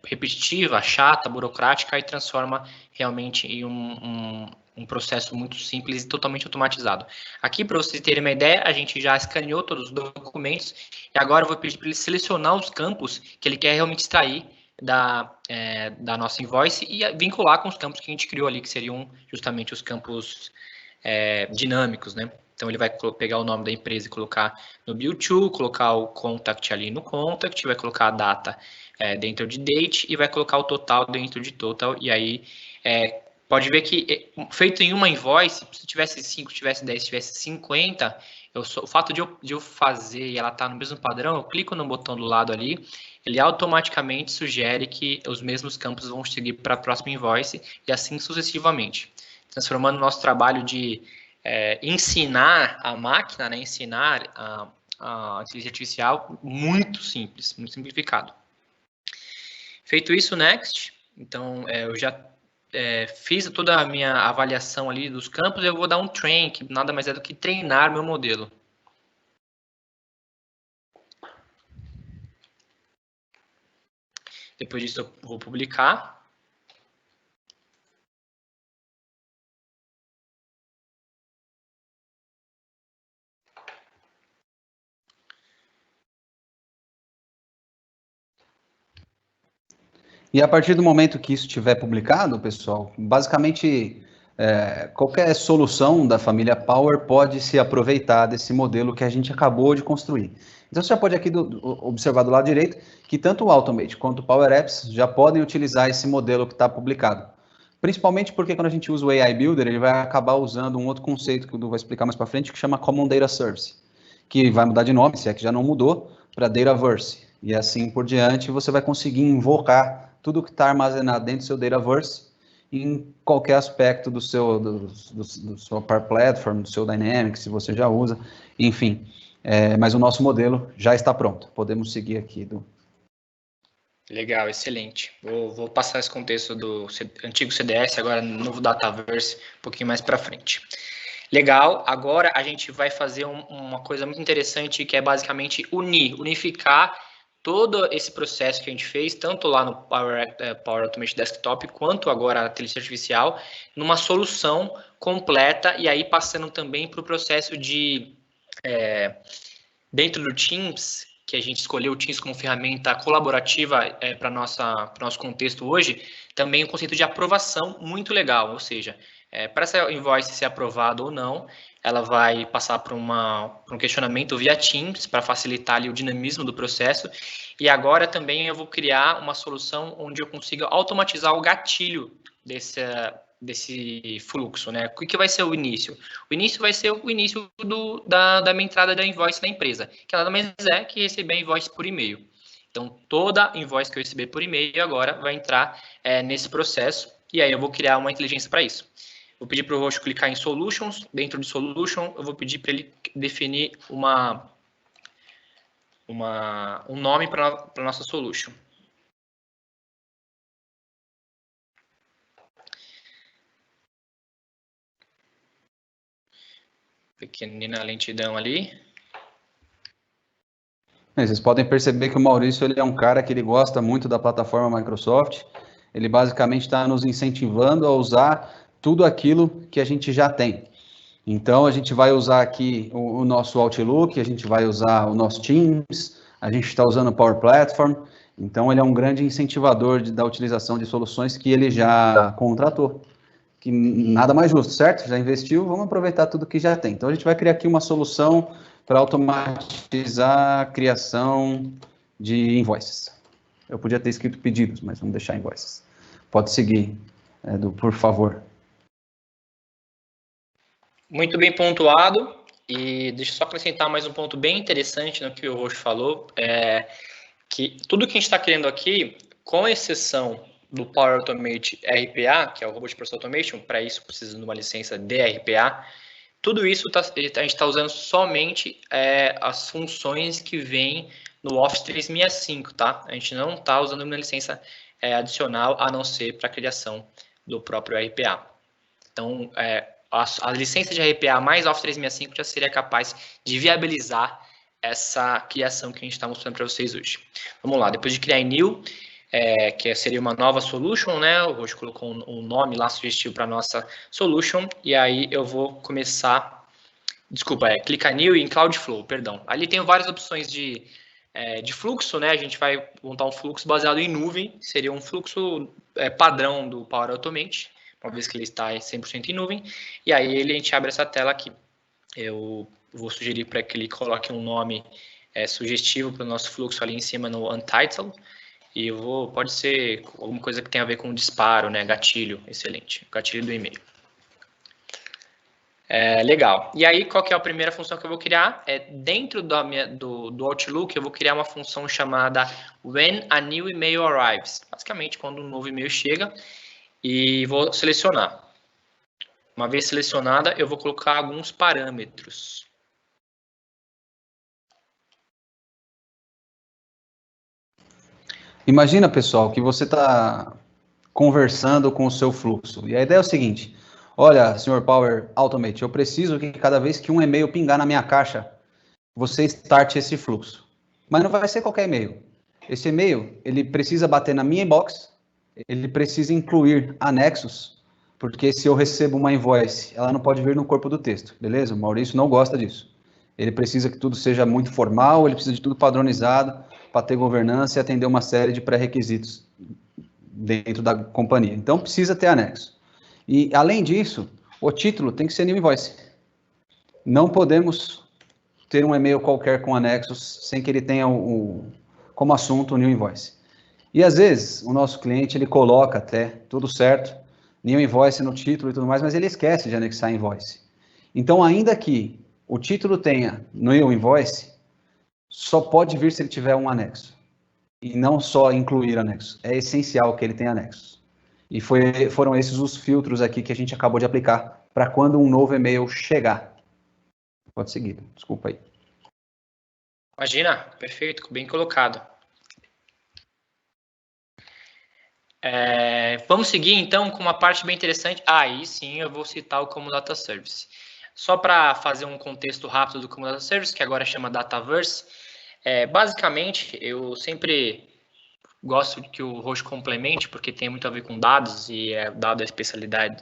repetitiva, chata, burocrática, e transforma realmente em um processo muito simples e totalmente automatizado. Aqui, para vocês terem uma ideia, a gente já escaneou todos os documentos e agora eu vou pedir para ele selecionar os campos que ele quer realmente extrair da nossa invoice e vincular com os campos que a gente criou ali, que seriam justamente os campos dinâmicos, né? Então, ele vai pegar o nome da empresa e colocar no build to, colocar o contact ali no contact, vai colocar a data dentro de date e vai colocar o total dentro de total. E aí, pode ver que, feito em uma invoice, se tivesse 5, tivesse 10, tivesse 50, o fato de eu fazer e ela estar no mesmo padrão, eu clico no botão do lado ali, ele automaticamente sugere que os mesmos campos vão seguir para a próxima invoice e assim sucessivamente, transformando o nosso trabalho de ensinar a máquina, né, ensinar a inteligência artificial muito simples, muito simplificado. Feito isso, next. Então, eu já fiz toda a minha avaliação ali dos campos, eu vou dar um train, que nada mais é do que treinar meu modelo. Depois disso, eu vou publicar. E a partir do momento que isso estiver publicado, pessoal, basicamente qualquer solução da família Power pode se aproveitar desse modelo que a gente acabou de construir. Então você já pode aqui observar do lado direito que tanto o Automate quanto o Power Apps já podem utilizar esse modelo que está publicado. Principalmente porque quando a gente usa o AI Builder, ele vai acabar usando um outro conceito que eu vou explicar mais para frente, que chama Common Data Service, que vai mudar de nome, se é que já não mudou, para Dataverse. E assim por diante, você vai conseguir invocar tudo que está armazenado dentro do seu Dataverse em qualquer aspecto do seu Power Platform, do seu Dynamics, se você já usa, enfim. Mas o nosso modelo já está pronto. Podemos seguir aqui. Legal, excelente. Vou passar esse contexto do antigo CDS, agora no novo Dataverse, um pouquinho mais para frente. Legal, agora a gente vai fazer uma coisa muito interessante, que é basicamente unificar todo esse processo que a gente fez, tanto lá no Power Automate Desktop, quanto agora a inteligência artificial, numa solução completa, e aí passando também para o processo de, dentro do Teams, que a gente escolheu o Teams como ferramenta colaborativa para o nosso contexto hoje, também o conceito de aprovação muito legal, ou seja, para essa invoice ser aprovada ou não, ela vai passar por um questionamento via Teams para facilitar ali o dinamismo do processo. E agora também eu vou criar uma solução onde eu consiga automatizar o gatilho desse fluxo, né? O que vai ser o início? O início vai ser o início da minha entrada da invoice da empresa, que nada mais é que receber a invoice por e-mail. Então, toda invoice que eu receber por e-mail agora vai entrar nesse processo, e aí eu vou criar uma inteligência para isso. Vou pedir para o Roxo clicar em Solutions. Dentro de Solution, eu vou pedir para ele definir um nome para a nossa Solution. Pequenina lentidão ali. Vocês podem perceber que o Maurício ele é um cara que ele gosta muito da plataforma Microsoft. Ele basicamente está nos incentivando a usar tudo aquilo que a gente já tem. Então, a gente vai usar aqui o nosso Outlook, a gente vai usar o nosso Teams, a gente está usando o Power Platform. Então, ele é um grande incentivador da utilização de soluções que ele já contratou. Que nada mais justo, certo? Já investiu, vamos aproveitar tudo que já tem. Então, a gente vai criar aqui uma solução para automatizar a criação de invoices. Eu podia ter escrito pedidos, mas vamos deixar invoices. Pode seguir, Edu, por favor. Muito bem pontuado. E deixa eu só acrescentar mais um ponto bem interessante no que o Roxo falou, que tudo que a gente está querendo aqui, com exceção do Power Automate RPA, que é o Robot Process Automation, para isso precisa de uma licença de RPA, tudo isso a gente está usando somente as funções que vêm no Office 365, tá? A gente não está usando uma licença adicional, a não ser para a criação do próprio RPA. Então, a licença de RPA mais Office 365 já seria capaz de viabilizar essa criação que a gente está mostrando para vocês hoje. Vamos lá, depois de criar em New, que seria uma nova solution, né? O Roxo colocou um nome lá sugestivo para a nossa solution, e aí eu vou começar, clicar New em Cloudflow, perdão. Ali tem várias opções de fluxo, né? A gente vai montar um fluxo baseado em nuvem, seria um fluxo padrão do Power Automate, uma vez que ele está 100% em nuvem, e aí a gente abre essa tela aqui. Eu vou sugerir para que ele coloque um nome sugestivo para o nosso fluxo ali em cima no Untitled, e pode ser alguma coisa que tenha a ver com disparo, né? Gatilho, excelente, gatilho do e-mail. Legal. E aí, qual que é a primeira função que eu vou criar? Dentro do Outlook, eu vou criar uma função chamada When a New Email Arrives. Basicamente, quando um novo e-mail chega, e vou selecionar. Uma vez selecionada, eu vou colocar alguns parâmetros. Imagina, pessoal, que você está conversando com o seu fluxo. E a ideia é o seguinte: olha, senhor Power Automate, eu preciso que cada vez que um e-mail pingar na minha caixa, você starte esse fluxo. Mas não vai ser qualquer e-mail. Esse e-mail, ele precisa bater na minha inbox, ele precisa incluir anexos, porque se eu recebo uma invoice, ela não pode vir no corpo do texto, beleza? O Maurício não gosta disso. Ele precisa que tudo seja muito formal, ele precisa de tudo padronizado para ter governança e atender uma série de pré-requisitos dentro da companhia. Então, precisa ter anexo. E, além disso, o título tem que ser new invoice. Não podemos ter um e-mail qualquer com anexos sem que ele tenha como assunto o new invoice. E, às vezes, o nosso cliente, ele coloca até tudo certo, new invoice no título e tudo mais, mas ele esquece de anexar invoice. Então, ainda que o título tenha new invoice, só pode vir se ele tiver um anexo. E não só incluir anexos. É essencial que ele tenha anexos. E foram esses os filtros aqui que a gente acabou de aplicar para quando um novo e-mail chegar. Pode seguir, desculpa aí. Imagina, perfeito, bem colocado. Vamos seguir então com uma parte bem interessante. Aí sim eu vou citar o Common Data Service. Só para fazer um contexto rápido do Common Data Service, que agora chama Dataverse. Basicamente, eu sempre gosto que o Roxo complemente, porque tem muito a ver com dados, e dado a especialidade,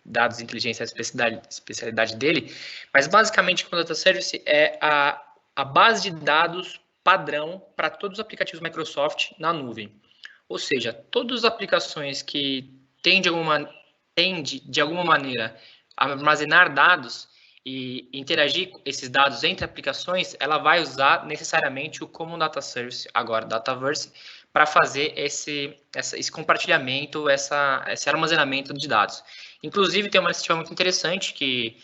dados e inteligência é a especialidade dele, mas basicamente o Common Data Service é a base de dados padrão para todos os aplicativos Microsoft na nuvem. Ou seja, todas as aplicações que têm de alguma maneira a armazenar dados e interagir com esses dados entre aplicações, ela vai usar necessariamente o Common Data Service, agora Dataverse, para fazer esse compartilhamento, esse armazenamento de dados. Inclusive, tem uma iniciativa muito interessante que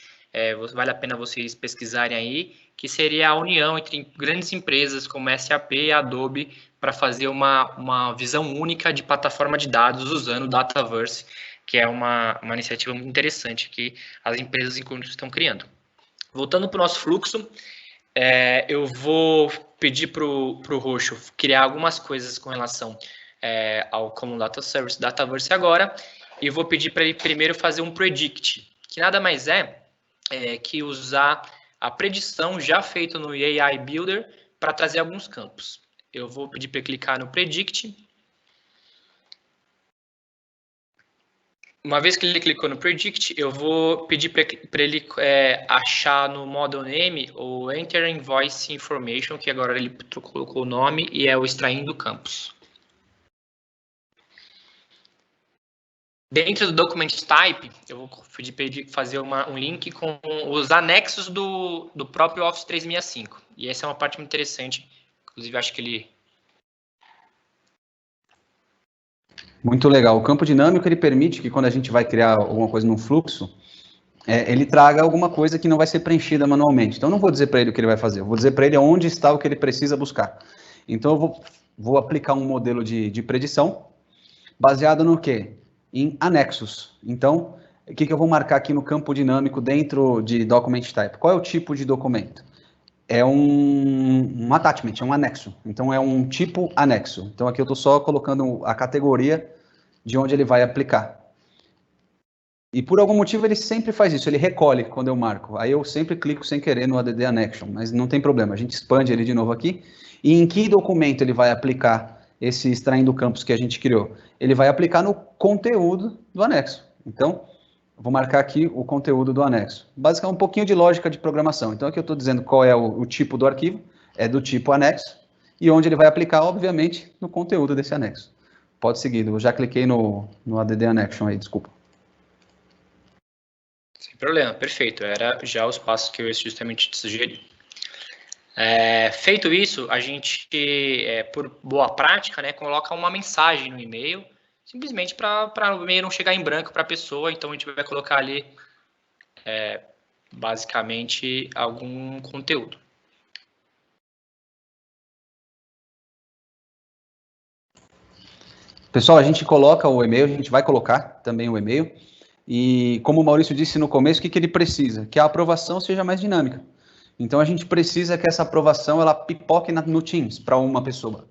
vale a pena vocês pesquisarem aí, que seria a união entre grandes empresas como SAP e Adobe para fazer uma visão única de plataforma de dados usando o Dataverse, que é uma iniciativa muito interessante que as empresas em conjunto estão criando. Voltando para o nosso fluxo, eu vou pedir para o Roxo criar algumas coisas com relação ao Common Data Service, Dataverse agora, e vou pedir para ele primeiro fazer um predict, que nada mais que usar a predição já feita no AI Builder para trazer alguns campos. Eu vou pedir para ele clicar no predict. Uma vez que ele clicou no Predict, eu vou pedir para ele achar no Model Name o Enter Invoice Information, que agora ele colocou o nome e é o extraindo campos. Dentro do Document Type, eu vou pedir para ele fazer um link com os anexos do próprio Office 365. E essa é uma parte muito interessante. Inclusive, acho que ele... Muito legal. O campo dinâmico, ele permite que quando a gente vai criar alguma coisa num fluxo, ele traga alguma coisa que não vai ser preenchida manualmente. Então, eu não vou dizer para ele o que ele vai fazer, eu vou dizer para ele onde está o que ele precisa buscar. Então, eu vou aplicar um modelo de predição baseado no quê? Em anexos. Então, o que eu vou marcar aqui no campo dinâmico dentro de Document Type? Qual é o tipo de documento? É um attachment, é um anexo. Então, é um tipo anexo. Então, aqui eu estou só colocando a categoria de onde ele vai aplicar. E, por algum motivo, ele sempre faz isso. Ele recolhe quando eu marco. Aí, eu sempre clico sem querer no ADD Annection. Mas não tem problema. A gente expande ele de novo aqui. E em que documento ele vai aplicar esse extraindo campos que a gente criou? Ele vai aplicar no conteúdo do anexo. Então, vou marcar aqui o conteúdo do anexo. Basicamente, um pouquinho de lógica de programação. Então, aqui eu estou dizendo qual é o tipo do arquivo, é do tipo anexo, e onde ele vai aplicar, obviamente, no conteúdo desse anexo. Pode seguir, eu já cliquei no ADD Annection aí, desculpa. Sem problema, perfeito. Era já os passos que eu justamente te sugeri. Feito isso, a gente, por boa prática, né, coloca uma mensagem no e-mail, simplesmente para o e-mail não chegar em branco para a pessoa. Então, a gente vai colocar ali, basicamente, algum conteúdo. Pessoal, a gente coloca o e-mail, a gente vai colocar também o e-mail. E, como o Maurício disse no começo, o que ele precisa? Que a aprovação seja mais dinâmica. Então, a gente precisa que essa aprovação ela pipoque no Teams para uma pessoa.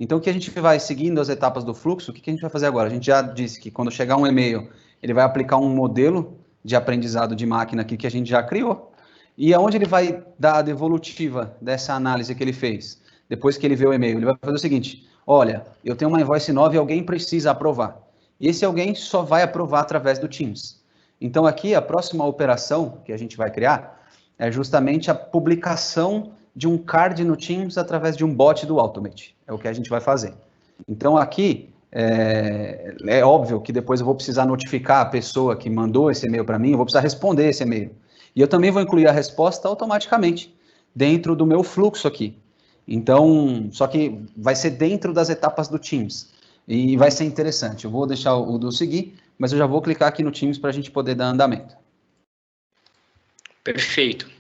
Então, o que a gente vai seguindo as etapas do fluxo, o que a gente vai fazer agora? A gente já disse que quando chegar um e-mail, ele vai aplicar um modelo de aprendizado de máquina aqui que a gente já criou, e aonde ele vai dar a devolutiva dessa análise que ele fez? Depois que ele vê o e-mail, ele vai fazer o seguinte: olha, eu tenho uma invoice nova e alguém precisa aprovar. E esse alguém só vai aprovar através do Teams. Então, aqui, a próxima operação que a gente vai criar é justamente a publicação de um card no Teams através de um bot do Automate. É o que a gente vai fazer. Então, aqui, é óbvio que depois eu vou precisar notificar a pessoa que mandou esse e-mail para mim, eu vou precisar responder esse e-mail. E eu também vou incluir a resposta automaticamente dentro do meu fluxo aqui. Então, só que vai ser dentro das etapas do Teams. E vai ser interessante. Eu vou deixar o do seguir, mas eu já vou clicar aqui no Teams para a gente poder dar andamento. Perfeito.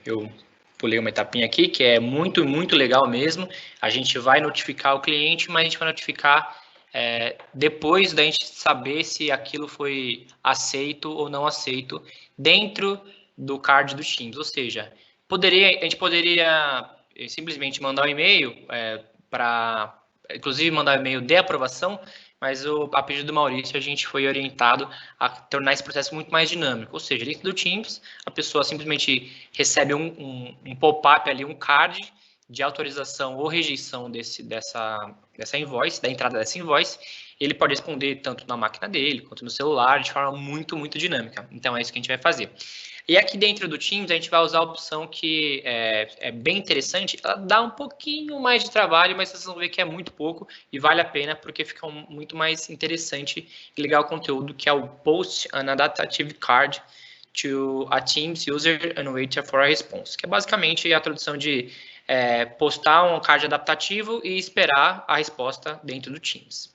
Eu pulei uma etapinha aqui, que é muito, muito legal mesmo. A gente vai notificar o cliente, mas a gente vai notificar depois da gente saber se aquilo foi aceito ou não aceito dentro do card do Teams. Ou seja, a gente poderia simplesmente mandar um e-mail inclusive mandar um e-mail de aprovação, mas a pedido do Maurício, a gente foi orientado a tornar esse processo muito mais dinâmico. Ou seja, dentro do Teams, a pessoa simplesmente recebe um pop-up ali, um card de autorização ou rejeição dessa invoice, da entrada dessa invoice. Ele pode responder tanto na máquina dele, quanto no celular, de forma muito, muito dinâmica. Então, é isso que a gente vai fazer. E aqui dentro do Teams, a gente vai usar a opção que é bem interessante. Ela dá um pouquinho mais de trabalho, mas vocês vão ver que é muito pouco e vale a pena porque fica muito mais interessante e legal o conteúdo, que é o Post an Adaptive Card to a Teams User and Wait for a Response, que é basicamente a tradução de postar um card adaptativo e esperar a resposta dentro do Teams.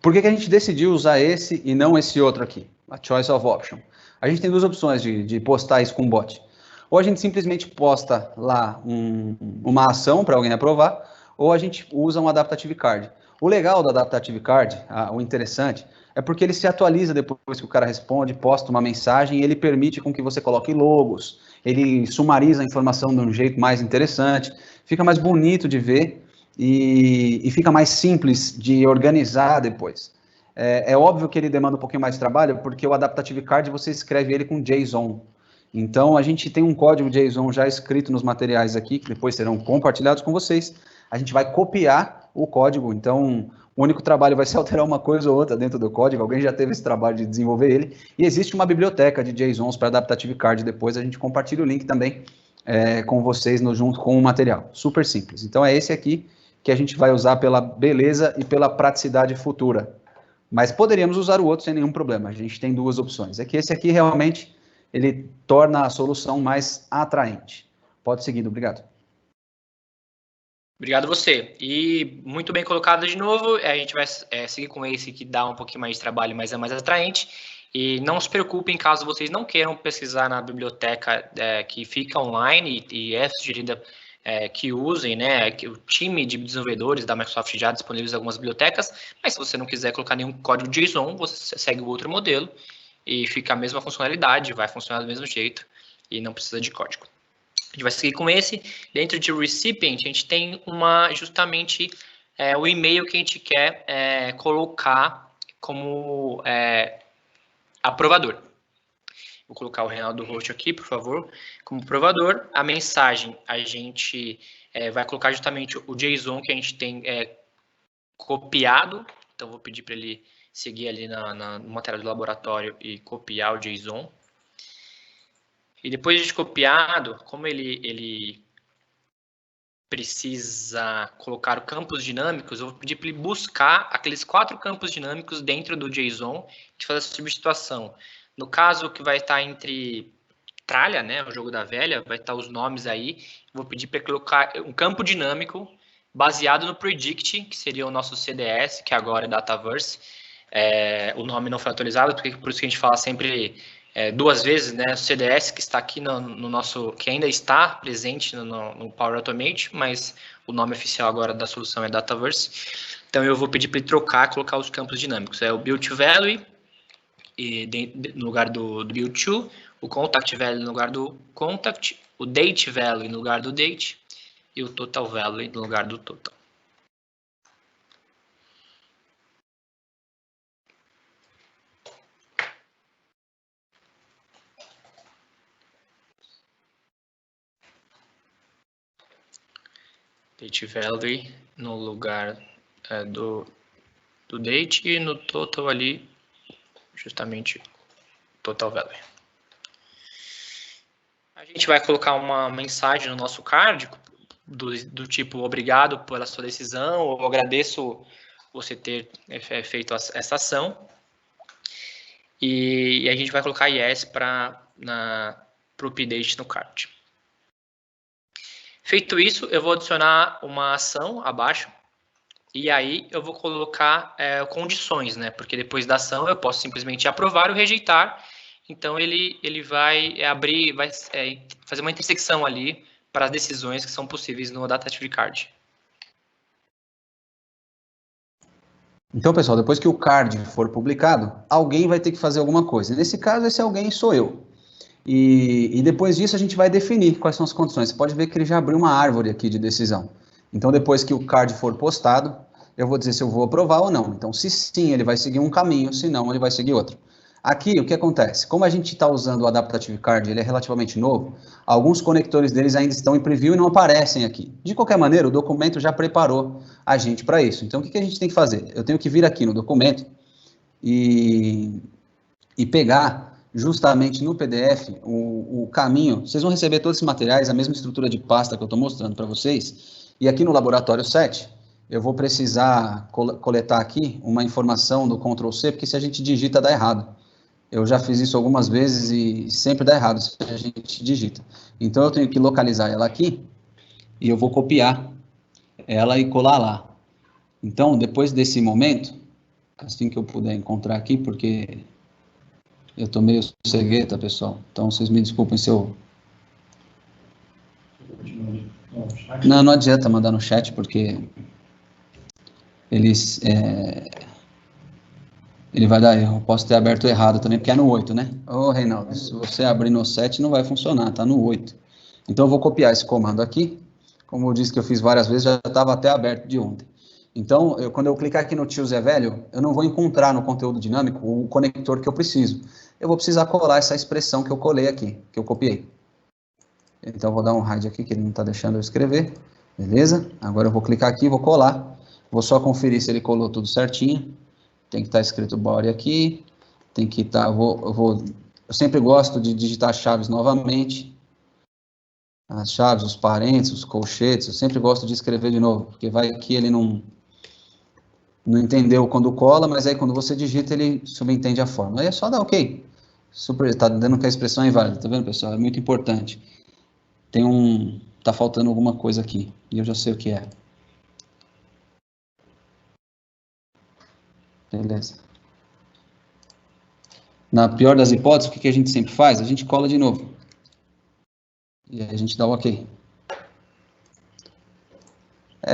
Por que a gente decidiu usar esse e não esse outro aqui? A Choice of Option. A gente tem duas opções de postar isso com bot. Ou a gente simplesmente posta lá uma ação para alguém aprovar, ou a gente usa um Adaptative Card. O legal do Adaptative Card, o interessante, é porque ele se atualiza depois que o cara responde, posta uma mensagem, e ele permite com que você coloque logos, ele sumariza a informação de um jeito mais interessante, fica mais bonito de ver, e fica mais simples de organizar depois. É óbvio que ele demanda um pouquinho mais de trabalho, porque o Adaptative Card você escreve ele com JSON. Então, a gente tem um código JSON já escrito nos materiais aqui, que depois serão compartilhados com vocês. A gente vai copiar o código, então o único trabalho vai ser alterar uma coisa ou outra dentro do código. Alguém já teve esse trabalho de desenvolver ele. E existe uma biblioteca de JSONs para Adaptative Card. Depois a gente compartilha o link também com vocês junto com o material. Super simples. Então, é esse aqui que a gente vai usar pela beleza e pela praticidade futura. Mas poderíamos usar o outro sem nenhum problema. A gente tem duas opções. É que esse aqui realmente ele torna a solução mais atraente. Pode seguir, obrigado. Obrigado você. E muito bem colocado de novo. A gente vai seguir com esse que dá um pouquinho mais de trabalho, mas é mais atraente. E não se preocupem caso vocês não queiram pesquisar na biblioteca que fica online e é sugerida que usem, né? Que o time de desenvolvedores da Microsoft já disponibiliza algumas bibliotecas, mas se você não quiser colocar nenhum código JSON, você segue o outro modelo e fica a mesma funcionalidade, vai funcionar do mesmo jeito e não precisa de código. A gente vai seguir com esse. Dentro de Recipient, a gente tem justamente o e-mail que a gente quer colocar como aprovador. Vou colocar o Reinaldo Roxo aqui, por favor, como provador. A mensagem, a gente vai colocar justamente o JSON que a gente tem copiado. Então, vou pedir para ele seguir ali no material do laboratório e copiar o JSON. E depois de copiado, como ele precisa colocar campos dinâmicos, eu vou pedir para ele buscar aqueles 4 campos dinâmicos dentro do JSON e fazer a substituição. No caso que vai estar entre tralha, né, o jogo da velha, vai estar os nomes aí. Vou pedir para colocar um campo dinâmico baseado no predict, que seria o nosso CDS, que agora é Dataverse. O nome não foi atualizado, por isso que a gente fala sempre 2 vezes, né, o CDS que está aqui no nosso, que ainda está presente no Power Automate, mas o nome oficial agora da solução é Dataverse. Então eu vou pedir para ele trocar, colocar os campos dinâmicos. É o build to value no lugar do build to, o contact value no lugar do contact, o date value no lugar do date e o total value no lugar do total. Date value no lugar do date e no total ali, justamente total value. A gente vai colocar uma mensagem no nosso card do tipo obrigado pela sua decisão, ou agradeço você ter feito essa ação. E a gente vai colocar yes para o update no card. Feito isso, eu vou adicionar uma ação abaixo. E aí eu vou colocar condições, né? Porque depois da ação eu posso simplesmente aprovar ou rejeitar. Então ele vai abrir, vai fazer uma intersecção ali para as decisões que são possíveis no Adaptive Card. Então, pessoal, depois que o card for publicado, alguém vai ter que fazer alguma coisa. Nesse caso, esse alguém sou eu. E depois disso a gente vai definir quais são as condições. Você pode ver que ele já abriu uma árvore aqui de decisão. Então, depois que o card for postado, eu vou dizer se eu vou aprovar ou não. Então, se sim, ele vai seguir um caminho, se não, ele vai seguir outro. Aqui, o que acontece? Como a gente está usando o Adaptive Card, ele é relativamente novo, alguns conectores deles ainda estão em preview e não aparecem aqui. De qualquer maneira, o documento já preparou a gente para isso. Então, o que a gente tem que fazer? Eu tenho que vir aqui no documento e pegar justamente no PDF o caminho. Vocês vão receber todos esses materiais, a mesma estrutura de pasta que eu estou mostrando para vocês. E aqui no laboratório 7, eu vou precisar coletar aqui uma informação do Ctrl+C, porque se a gente digita dá errado. Eu já fiz isso algumas vezes e sempre dá errado se a gente digita. Então eu tenho que localizar ela aqui e eu vou copiar ela e colar lá. Então, depois desse momento, assim que eu puder encontrar aqui, porque eu tô meio cegueta, pessoal. Então, vocês me desculpem se eu... Não adianta mandar no chat, porque ele vai dar erro. Eu posso ter aberto errado também, porque é no 8, né? Ô, Reinaldo, se você abrir no 7, não vai funcionar, tá no 8. Então, eu vou copiar esse comando aqui. Como eu disse que eu fiz várias vezes, já estava até aberto de ontem. Então, quando eu clicar aqui no tio Zé Velho, eu não vou encontrar no conteúdo dinâmico o conector que eu preciso. Eu vou precisar colar essa expressão que eu colei aqui, que eu copiei. Então, eu vou dar um hide aqui, que ele não está deixando eu escrever. Beleza? Agora eu vou clicar aqui e vou colar. Vou só conferir se ele colou tudo certinho. Tem que estar escrito body aqui. Tem que estar... Eu sempre gosto de digitar chaves novamente. As chaves, os parênteses, os colchetes. Eu sempre gosto de escrever de novo, porque vai que ele não entendeu quando cola, mas aí quando você digita, ele subentende a forma. Aí é só dar ok. Tá dando que a expressão é inválida, tá vendo, pessoal? É muito importante. Tá faltando alguma coisa aqui, e eu já sei o que é. Beleza. Na pior das hipóteses, o que a gente sempre faz? A gente cola de novo. E aí a gente dá o ok.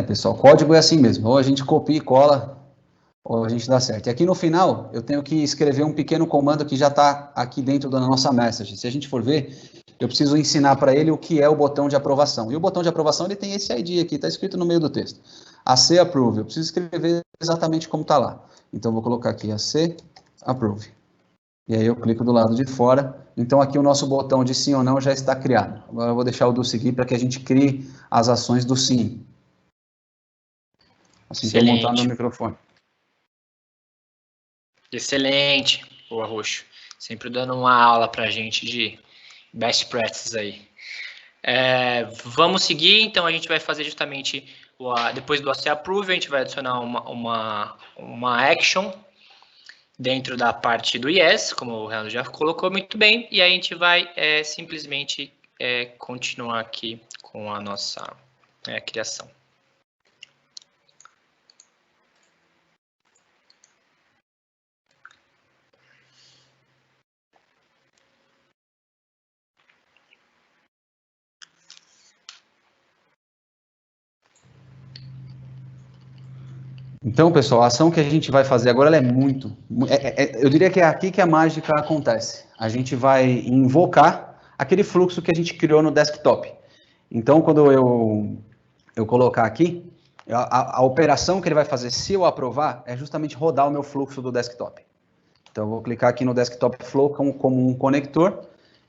Pessoal, código é assim mesmo. Ou a gente copia e cola, ou a gente dá certo. E aqui no final, eu tenho que escrever um pequeno comando que já está aqui dentro da nossa message. Se a gente for ver, eu preciso ensinar para ele o que é o botão de aprovação. E o botão de aprovação, ele tem esse ID aqui, está escrito no meio do texto. AC Approve. Eu preciso escrever exatamente como está lá. Então, eu vou colocar aqui AC Approve. E aí eu clico do lado de fora. Então, aqui o nosso botão de sim ou não já está criado. Agora eu vou deixar o do seguir para que a gente crie as ações do sim. Assim que eu montar meu microfone. Excelente, boa, Roxo. Sempre dando uma aula para a gente de best practices aí. Vamos seguir, então a gente vai fazer justamente, depois do AC Approve, a gente vai adicionar uma action dentro da parte do yes, como o Renato já colocou muito bem, e aí a gente vai simplesmente continuar aqui com a nossa criação. Então, pessoal, a ação que a gente vai fazer agora, ela é eu diria que é aqui que a mágica acontece. A gente vai invocar aquele fluxo que a gente criou no desktop. Então, quando eu colocar aqui, a operação que ele vai fazer, se eu aprovar, é justamente rodar o meu fluxo do desktop. Então, eu vou clicar aqui no Desktop Flow como um conector,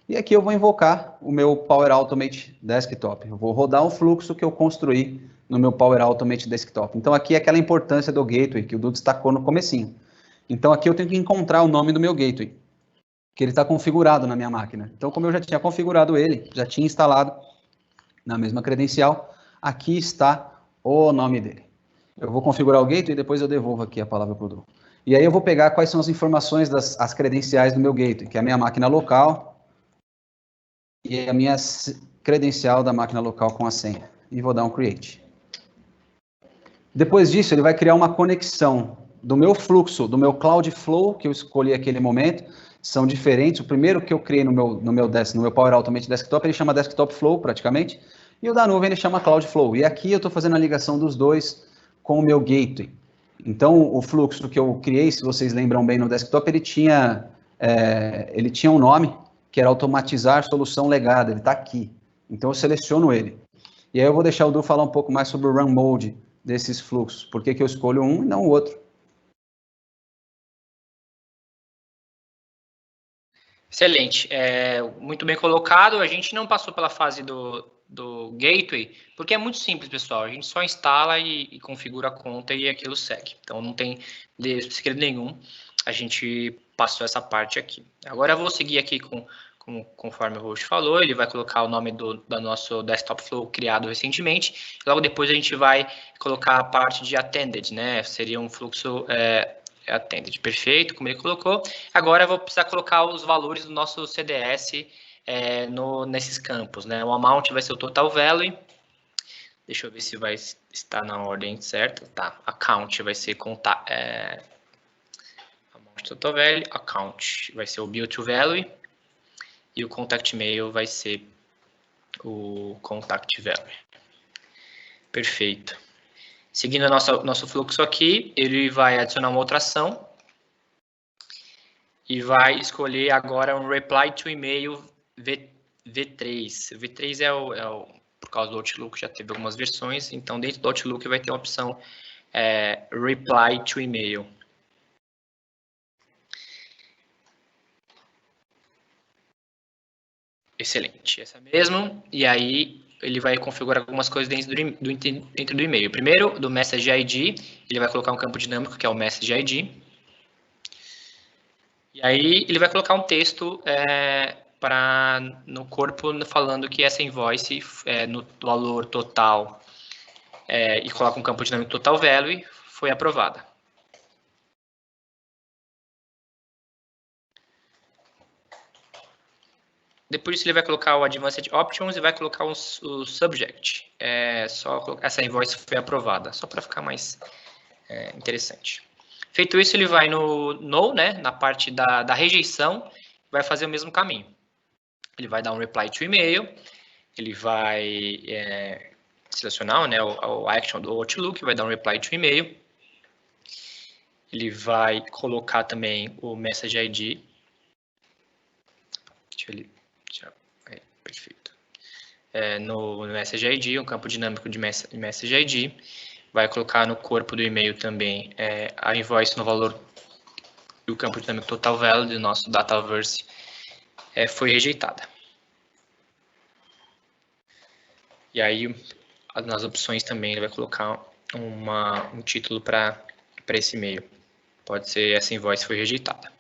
e aqui eu vou invocar o meu Power Automate Desktop. Eu vou rodar um fluxo que eu construí no meu Power Automate Desktop. Então, aqui é aquela importância do gateway que o Du destacou no comecinho. Então, aqui eu tenho que encontrar o nome do meu gateway, que ele está configurado na minha máquina. Então, como eu já tinha configurado ele, já tinha instalado na mesma credencial, aqui está o nome dele. Eu vou configurar o gateway e depois eu devolvo aqui a palavra para o Du. E aí eu vou pegar quais são as informações as credenciais do meu gateway, que é a minha máquina local e a minha credencial da máquina local com a senha. E vou dar um create. Depois disso, ele vai criar uma conexão do meu fluxo, do meu Cloudflow, que eu escolhi naquele momento, são diferentes. O primeiro que eu criei no meu Power Automate Desktop, ele chama Desktop Flow, praticamente, e o da nuvem ele chama Cloudflow. E aqui eu estou fazendo a ligação dos dois com o meu gateway. Então, o fluxo que eu criei, se vocês lembram bem no desktop, ele tinha um nome, que era automatizar solução legada, ele está aqui. Então, eu seleciono ele. E aí eu vou deixar o Du falar um pouco mais sobre o run mode desses fluxos. Por que eu escolho um e não o outro? Excelente. Muito bem colocado. A gente não passou pela fase do gateway, porque é muito simples, pessoal. A gente só instala e configura a conta e aquilo segue. Então, não tem segredo nenhum. A gente passou essa parte aqui. Agora, eu vou seguir aqui conforme o host falou. Ele vai colocar o nome do nosso Desktop Flow criado recentemente. Logo depois, a gente vai colocar a parte de attended, né? Seria um fluxo attended. Perfeito, como ele colocou. Agora, eu vou precisar colocar os valores do nosso CDS nesses campos, né? O amount vai ser o total value. Deixa eu ver se vai estar na ordem certa. Tá, account vai ser amount total value, account vai ser o bill to value e o contact mail vai ser o contact value. Perfeito. Seguindo o nosso fluxo aqui, ele vai adicionar uma outra ação e vai escolher agora um reply to email V3. V3 por causa do Outlook, já teve algumas versões, então dentro do Outlook vai ter a opção Reply to Email. Excelente, essa mesmo. E aí ele vai configurar algumas coisas dentro do e-mail. Primeiro, do Message ID, ele vai colocar um campo dinâmico, que é o Message ID. E aí ele vai colocar um texto no corpo falando que essa invoice no valor total e coloca um campo dinâmico total value foi aprovada. Depois disso ele vai colocar o Advanced Options e vai colocar o Subject. Essa invoice foi aprovada, só para ficar mais interessante. Feito isso, ele vai no, né, na parte da rejeição, vai fazer o mesmo caminho. Ele vai dar um reply to email, ele vai selecionar, né, o action do Outlook, vai dar um reply to email. Ele vai colocar também o Message ID. Perfeito. No Message ID, um campo dinâmico de Message ID. Vai colocar no corpo do e-mail também a invoice no valor do campo dinâmico total value do nosso Dataverse foi rejeitada. E aí, nas opções também, ele vai colocar um título para esse e-mail. Pode ser essa invoice foi rejeitada.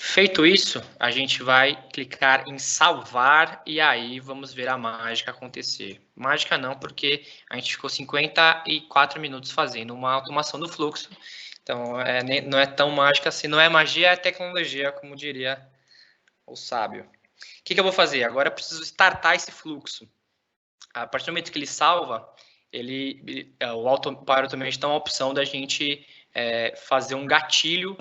Feito isso, a gente vai clicar em salvar e aí vamos ver a mágica acontecer. Mágica não, porque a gente ficou 54 minutos fazendo uma automação do fluxo. Então, não é tão mágica assim. Não é magia, é tecnologia, como diria o sábio. O que eu vou fazer? Agora eu preciso startar esse fluxo. A partir do momento que ele salva, o Power Automate dá uma opção da gente fazer um gatilho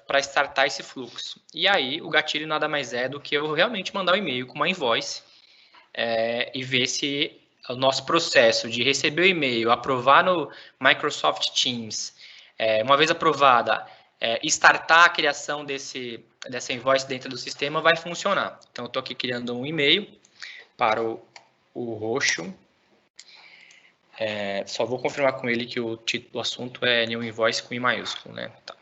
para startar esse fluxo. E aí, o gatilho nada mais é do que eu realmente mandar um e-mail com uma invoice e ver se o nosso processo de receber o e-mail, aprovar no Microsoft Teams, uma vez aprovada, startar a criação dessa invoice dentro do sistema vai funcionar. Então, eu estou aqui criando um e-mail para o roxo. Só vou confirmar com ele que o título do assunto é New Invoice com I maiúsculo, né? Tá.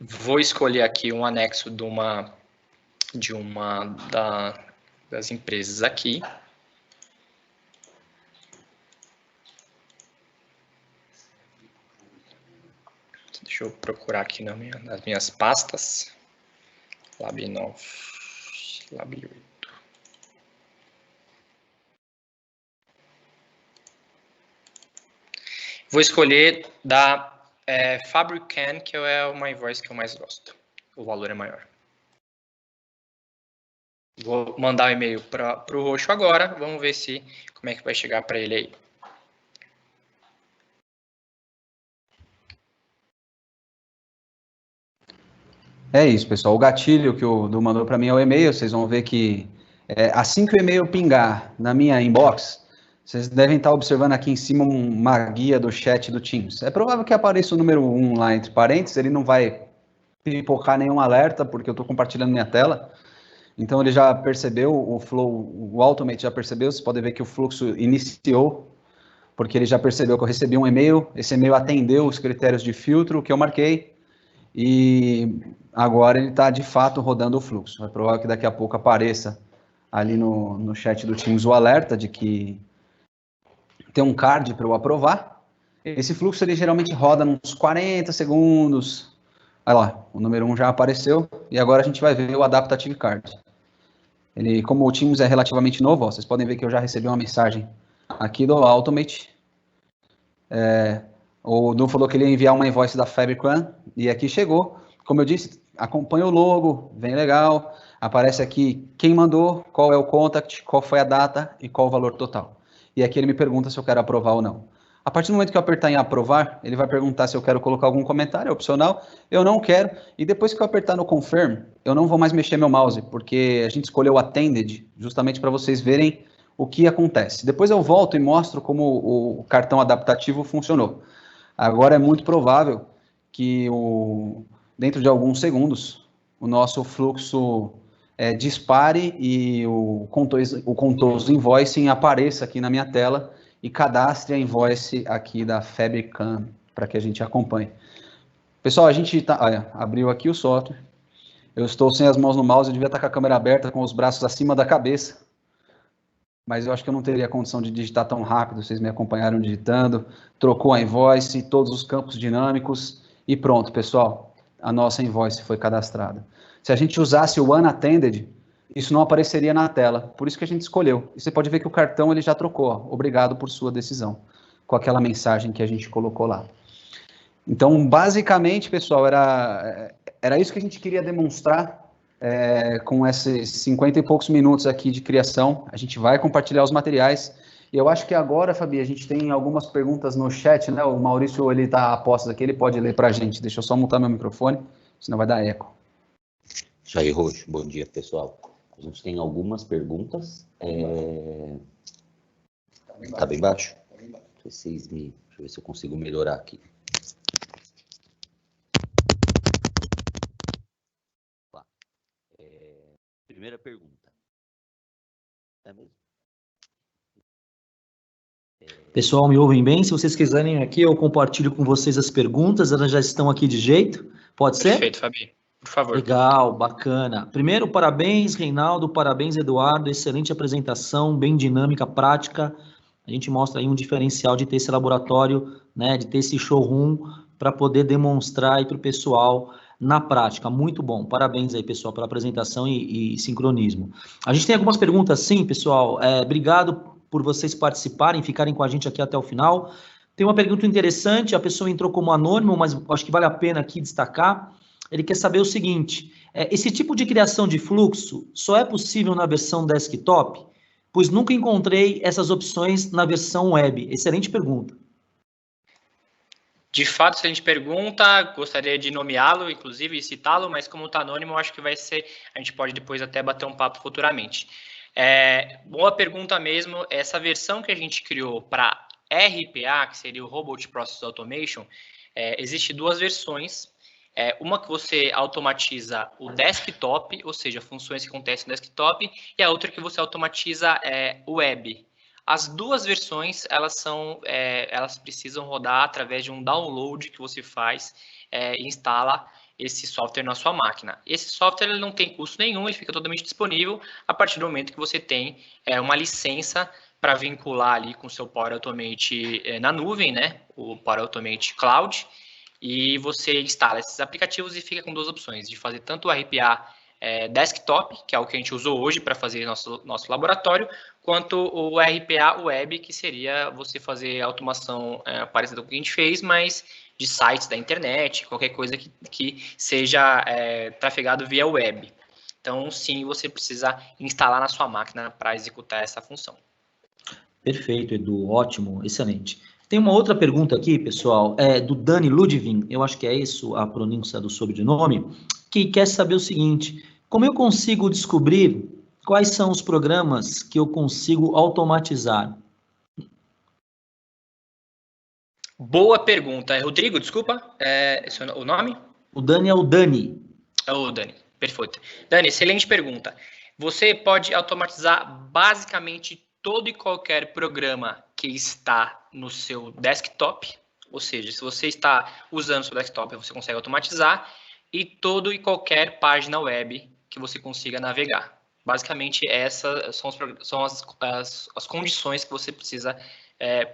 Vou escolher aqui um anexo das empresas aqui. Deixa eu procurar aqui nas minhas pastas. Lab 9, Lab 8. Vou escolher da Fabricant, que é uma invoice que eu mais gosto. O valor é maior. Vou mandar o e-mail para o roxo agora. Vamos ver como é que vai chegar para ele aí. É isso, pessoal. O gatilho que o Du mandou para mim é o e-mail. Vocês vão ver que assim que o e-mail pingar na minha inbox, vocês devem estar observando aqui em cima uma guia do chat do Teams. É provável que apareça o número 1 lá entre parênteses. Ele não vai pipocar nenhum alerta, porque eu estou compartilhando minha tela. Então, ele já percebeu, o Flow, o Automate já percebeu. Vocês podem ver que o fluxo iniciou, porque ele já percebeu que eu recebi um e-mail. Esse e-mail atendeu os critérios de filtro que eu marquei. E agora ele está, de fato, rodando o fluxo. É provável que daqui a pouco apareça ali no chat do Teams o alerta de que tem um card para eu aprovar. Esse fluxo ele geralmente roda uns 40 segundos. Olha lá, o número 1 já apareceu. E agora a gente vai ver o Adaptative Card. Como o Teams é relativamente novo, ó, vocês podem ver que eu já recebi uma mensagem aqui do Automate. O Du falou que ele ia enviar uma invoice da Fabricant, e aqui chegou. Como eu disse, acompanha o logo, bem legal. Aparece aqui quem mandou, qual é o contact, qual foi a data e qual o valor total. E aqui ele me pergunta se eu quero aprovar ou não. A partir do momento que eu apertar em aprovar, ele vai perguntar se eu quero colocar algum comentário, é opcional. Eu não quero. E depois que eu apertar no confirm, eu não vou mais mexer meu mouse, porque a gente escolheu o attended justamente para vocês verem o que acontece. Depois eu volto e mostro como o cartão adaptativo funcionou. Agora é muito provável que dentro de alguns segundos o nosso fluxo dispare e o Contoso Invoicing apareça aqui na minha tela e cadastre a invoice aqui da Fabricant para que a gente acompanhe. Pessoal, a gente abriu aqui o software. Eu estou sem as mãos no mouse, eu devia estar com a câmera aberta, com os braços acima da cabeça. Mas eu acho que eu não teria condição de digitar tão rápido, vocês me acompanharam digitando, trocou a invoice, todos os campos dinâmicos, e pronto, pessoal, a nossa invoice foi cadastrada. Se a gente usasse o Unattended, isso não apareceria na tela, por isso que a gente escolheu. E você pode ver que o cartão ele já trocou, ó, obrigado por sua decisão, com aquela mensagem que a gente colocou lá. Então, basicamente, pessoal, era isso que a gente queria demonstrar com esses 50 e poucos minutos aqui de criação. A gente vai compartilhar os materiais. E eu acho que agora, Fabi, a gente tem algumas perguntas no chat, né? O Maurício, ele está a postos aqui, ele pode ler para a gente. Deixa eu só mutar meu microfone, senão vai dar eco. Isso aí, Roxo. Bom dia, pessoal. A gente tem algumas perguntas. Tá bem baixo? Deixa eu ver se eu consigo melhorar aqui. Primeira pergunta. É mesmo? Pessoal, me ouvem bem? Se vocês quiserem aqui, eu compartilho com vocês as perguntas, elas já estão aqui de jeito. Pode ser? Perfeito, Fabi. Por favor. Legal, bacana. Primeiro, parabéns, Reinaldo, parabéns, Eduardo, excelente apresentação, bem dinâmica, prática. A gente mostra aí um diferencial de ter esse laboratório, né, de ter esse showroom para poder demonstrar aí para o pessoal na prática. Muito bom. Parabéns aí, pessoal, pela apresentação e sincronismo. A gente tem algumas perguntas, sim, pessoal. Obrigado por vocês participarem, ficarem com a gente aqui até o final. Tem uma pergunta interessante, a pessoa entrou como anônimo, mas acho que vale a pena aqui destacar. Ele quer saber o seguinte, esse tipo de criação de fluxo só é possível na versão desktop? Pois nunca encontrei essas opções na versão web. Excelente pergunta. De fato, se a gente pergunta, gostaria de nomeá-lo, inclusive, e citá-lo, mas como está anônimo, acho que vai ser, a gente pode depois até bater um papo futuramente. Boa pergunta mesmo, essa versão que a gente criou para RPA, que seria o Robot Process Automation, existe duas versões. Uma que você automatiza o desktop, ou seja, funções que acontecem no desktop, e a outra que você automatiza o web. As duas versões, elas precisam rodar através de um download que você faz e instala esse software na sua máquina. Esse software ele não tem custo nenhum, ele fica totalmente disponível a partir do momento que você tem uma licença para vincular ali com o seu Power Automate na nuvem, né? O Power Automate Cloud, e você instala esses aplicativos e fica com duas opções, de fazer tanto o RPA desktop, que é o que a gente usou hoje para fazer nosso laboratório, quanto o RPA web, que seria você fazer automação parecida com o que a gente fez, mas de sites da internet, qualquer coisa que seja trafegado via web. Então, sim, você precisa instalar na sua máquina para executar essa função. Perfeito, Edu, ótimo, excelente. Tem uma outra pergunta aqui, pessoal, do Dani Ludwig, eu acho que é isso a pronúncia do sobrenome, que quer saber o seguinte: como eu consigo descobrir quais são os programas que eu consigo automatizar? Boa pergunta. É Rodrigo, desculpa, esse é o nome? O Dani é o Dani. É o Dani, perfeito. Dani, excelente pergunta. Você pode automatizar basicamente todo e qualquer programa que está no seu desktop, ou seja, se você está usando o seu desktop, você consegue automatizar, e todo e qualquer página web que você consiga navegar. Basicamente, essas são as condições que você precisa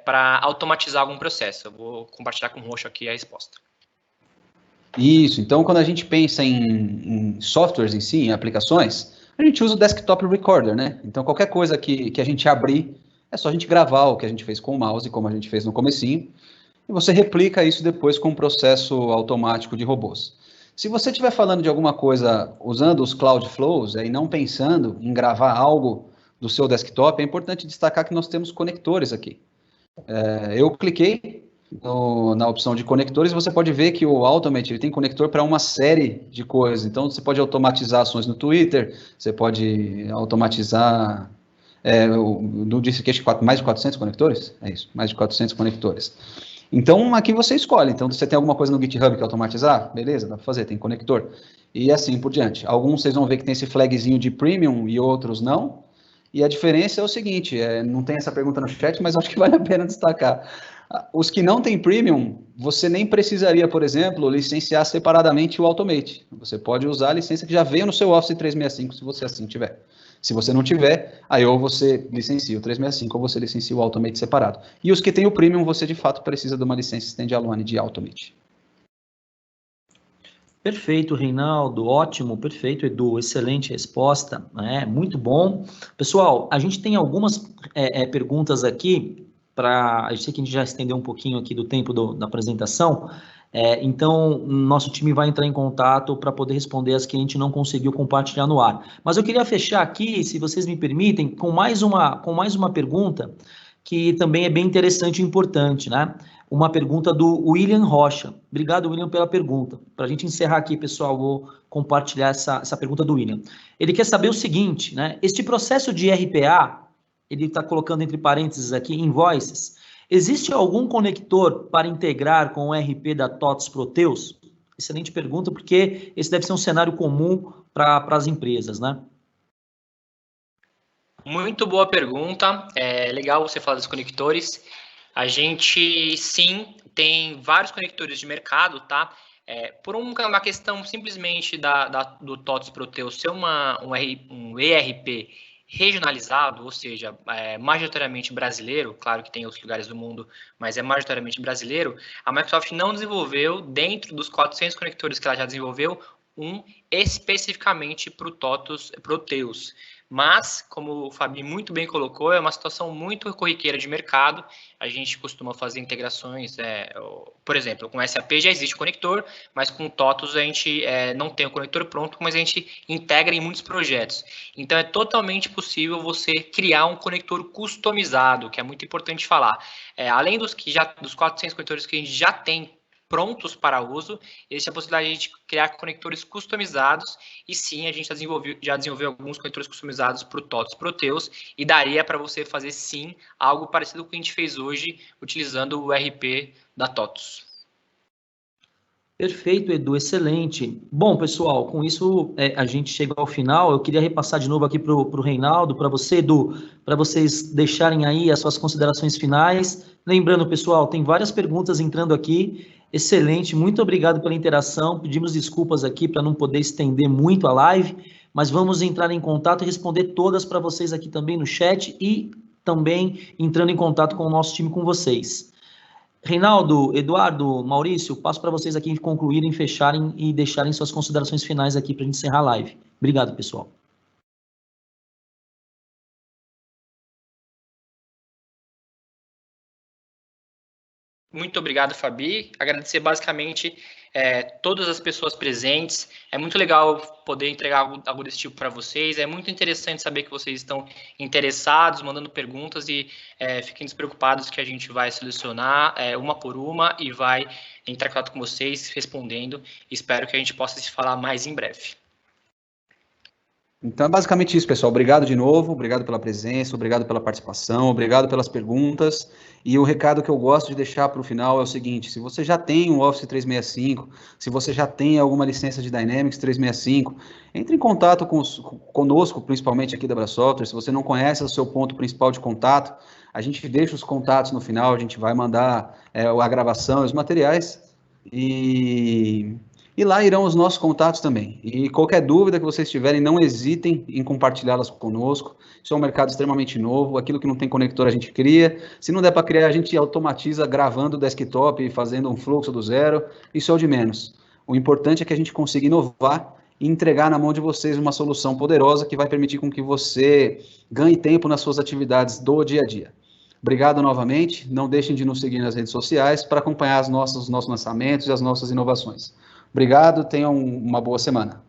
para automatizar algum processo. Eu vou compartilhar com o Roxo aqui a resposta. Isso, então quando a gente pensa em softwares em si, em aplicações, a gente usa o Desktop Recorder, né? Então qualquer coisa que a gente abrir, é só a gente gravar o que a gente fez com o mouse, como a gente fez no comecinho, e você replica isso depois com um processo automático de robôs. Se você estiver falando de alguma coisa usando os Cloud Flows e não pensando em gravar algo do seu desktop, é importante destacar que nós temos conectores aqui. Eu cliquei na opção de conectores, você pode ver que o Automate ele tem conector para uma série de coisas. Então, você pode automatizar ações no Twitter, você pode automatizar... não disse que mais de 400 conectores? É isso, mais de 400 conectores. Então, aqui você escolhe. Então, você tem alguma coisa no GitHub que automatizar? Beleza, dá para fazer, tem conector. E assim por diante. Alguns vocês vão ver que tem esse flagzinho de premium e outros não. E a diferença é o seguinte, não tem essa pergunta no chat, mas acho que vale a pena destacar. Os que não têm premium, você nem precisaria, por exemplo, licenciar separadamente o Automate. Você pode usar a licença que já veio no seu Office 365, se você assim tiver. Se você não tiver, aí ou você licencia o 365 ou você licencia o Automate separado. E os que têm o premium, você de fato precisa de uma licença standalone de Automate. Perfeito, Reinaldo, ótimo, perfeito, Edu, excelente resposta, muito bom. Pessoal, a gente tem algumas perguntas aqui, eu sei que a gente já estendeu um pouquinho aqui do tempo da apresentação, então nosso time vai entrar em contato para poder responder as que a gente não conseguiu compartilhar no ar. Mas eu queria fechar aqui, se vocês me permitem, com mais uma pergunta, que também é bem interessante e importante, né? Uma pergunta do William Rocha. Obrigado, William, pela pergunta. Para a gente encerrar aqui, pessoal, vou compartilhar essa pergunta do William. Ele quer saber o seguinte, né? Este processo de RPA, ele está colocando entre parênteses aqui, invoices, existe algum conector para integrar com o RP da TOTS Proteus? Excelente pergunta, porque esse deve ser um cenário comum para as empresas, né? Muito boa pergunta. É legal você falar dos conectores. A gente, sim, tem vários conectores de mercado, tá? Por uma questão simplesmente do TOTS Proteus ser um ERP regionalizado, ou seja, majoritariamente brasileiro, claro que tem outros lugares do mundo, mas é majoritariamente brasileiro, a Microsoft não desenvolveu, dentro dos 400 conectores que ela já desenvolveu, um especificamente para o TOTS Proteus. Mas, como o Fabi muito bem colocou, é uma situação muito corriqueira de mercado. A gente costuma fazer integrações, por exemplo, com SAP já existe o conector, mas com o TOTOS a gente não tem o conector pronto, mas a gente integra em muitos projetos. Então, é totalmente possível você criar um conector customizado, que é muito importante falar. Além dos 400 conectores que a gente já tem prontos para uso. Existe a possibilidade de criar conectores customizados, e sim, a gente já desenvolveu alguns conectores customizados para o TOTOS Proteus, e daria para você fazer, sim, algo parecido com o que a gente fez hoje, utilizando o RP da TOTOS. Perfeito, Edu, excelente. Bom, pessoal, com isso a gente chega ao final. Eu queria repassar de novo aqui para o Reinaldo, para você, Edu, para vocês deixarem aí as suas considerações finais. Lembrando, pessoal, tem várias perguntas entrando aqui. Excelente, muito obrigado pela interação. Pedimos desculpas aqui para não poder estender muito a live, mas vamos entrar em contato e responder todas para vocês aqui também no chat e também entrando em contato com o nosso time, com vocês. Reinaldo, Eduardo, Maurício, passo para vocês aqui concluírem, fecharem e deixarem suas considerações finais aqui para a gente encerrar a live. Obrigado, pessoal. Muito obrigado, Fabi. Agradecer basicamente todas as pessoas presentes. É muito legal poder entregar algo desse tipo para vocês. É muito interessante saber que vocês estão interessados, mandando perguntas, e fiquem despreocupados que a gente vai selecionar uma por uma e vai entrar em contato com vocês respondendo. Espero que a gente possa se falar mais em breve. Então é basicamente isso, pessoal. Obrigado de novo, obrigado pela presença, obrigado pela participação, obrigado pelas perguntas. E o recado que eu gosto de deixar para o final é o seguinte: se você já tem um Office 365, se você já tem alguma licença de Dynamics 365, entre em contato conosco, principalmente aqui da Brasoftware. Se você não conhece o seu ponto principal de contato, a gente deixa os contatos no final, a gente vai mandar a gravação, os materiais, e lá irão os nossos contatos também. E qualquer dúvida que vocês tiverem, não hesitem em compartilhá-las conosco. Isso é um mercado extremamente novo. Aquilo que não tem conector a gente cria. Se não der para criar, a gente automatiza gravando o desktop e fazendo um fluxo do zero. Isso é o de menos. O importante é que a gente consiga inovar e entregar na mão de vocês uma solução poderosa que vai permitir com que você ganhe tempo nas suas atividades do dia a dia. Obrigado novamente. Não deixem de nos seguir nas redes sociais para acompanhar os nossos lançamentos e as nossas inovações. Obrigado, tenham uma boa semana.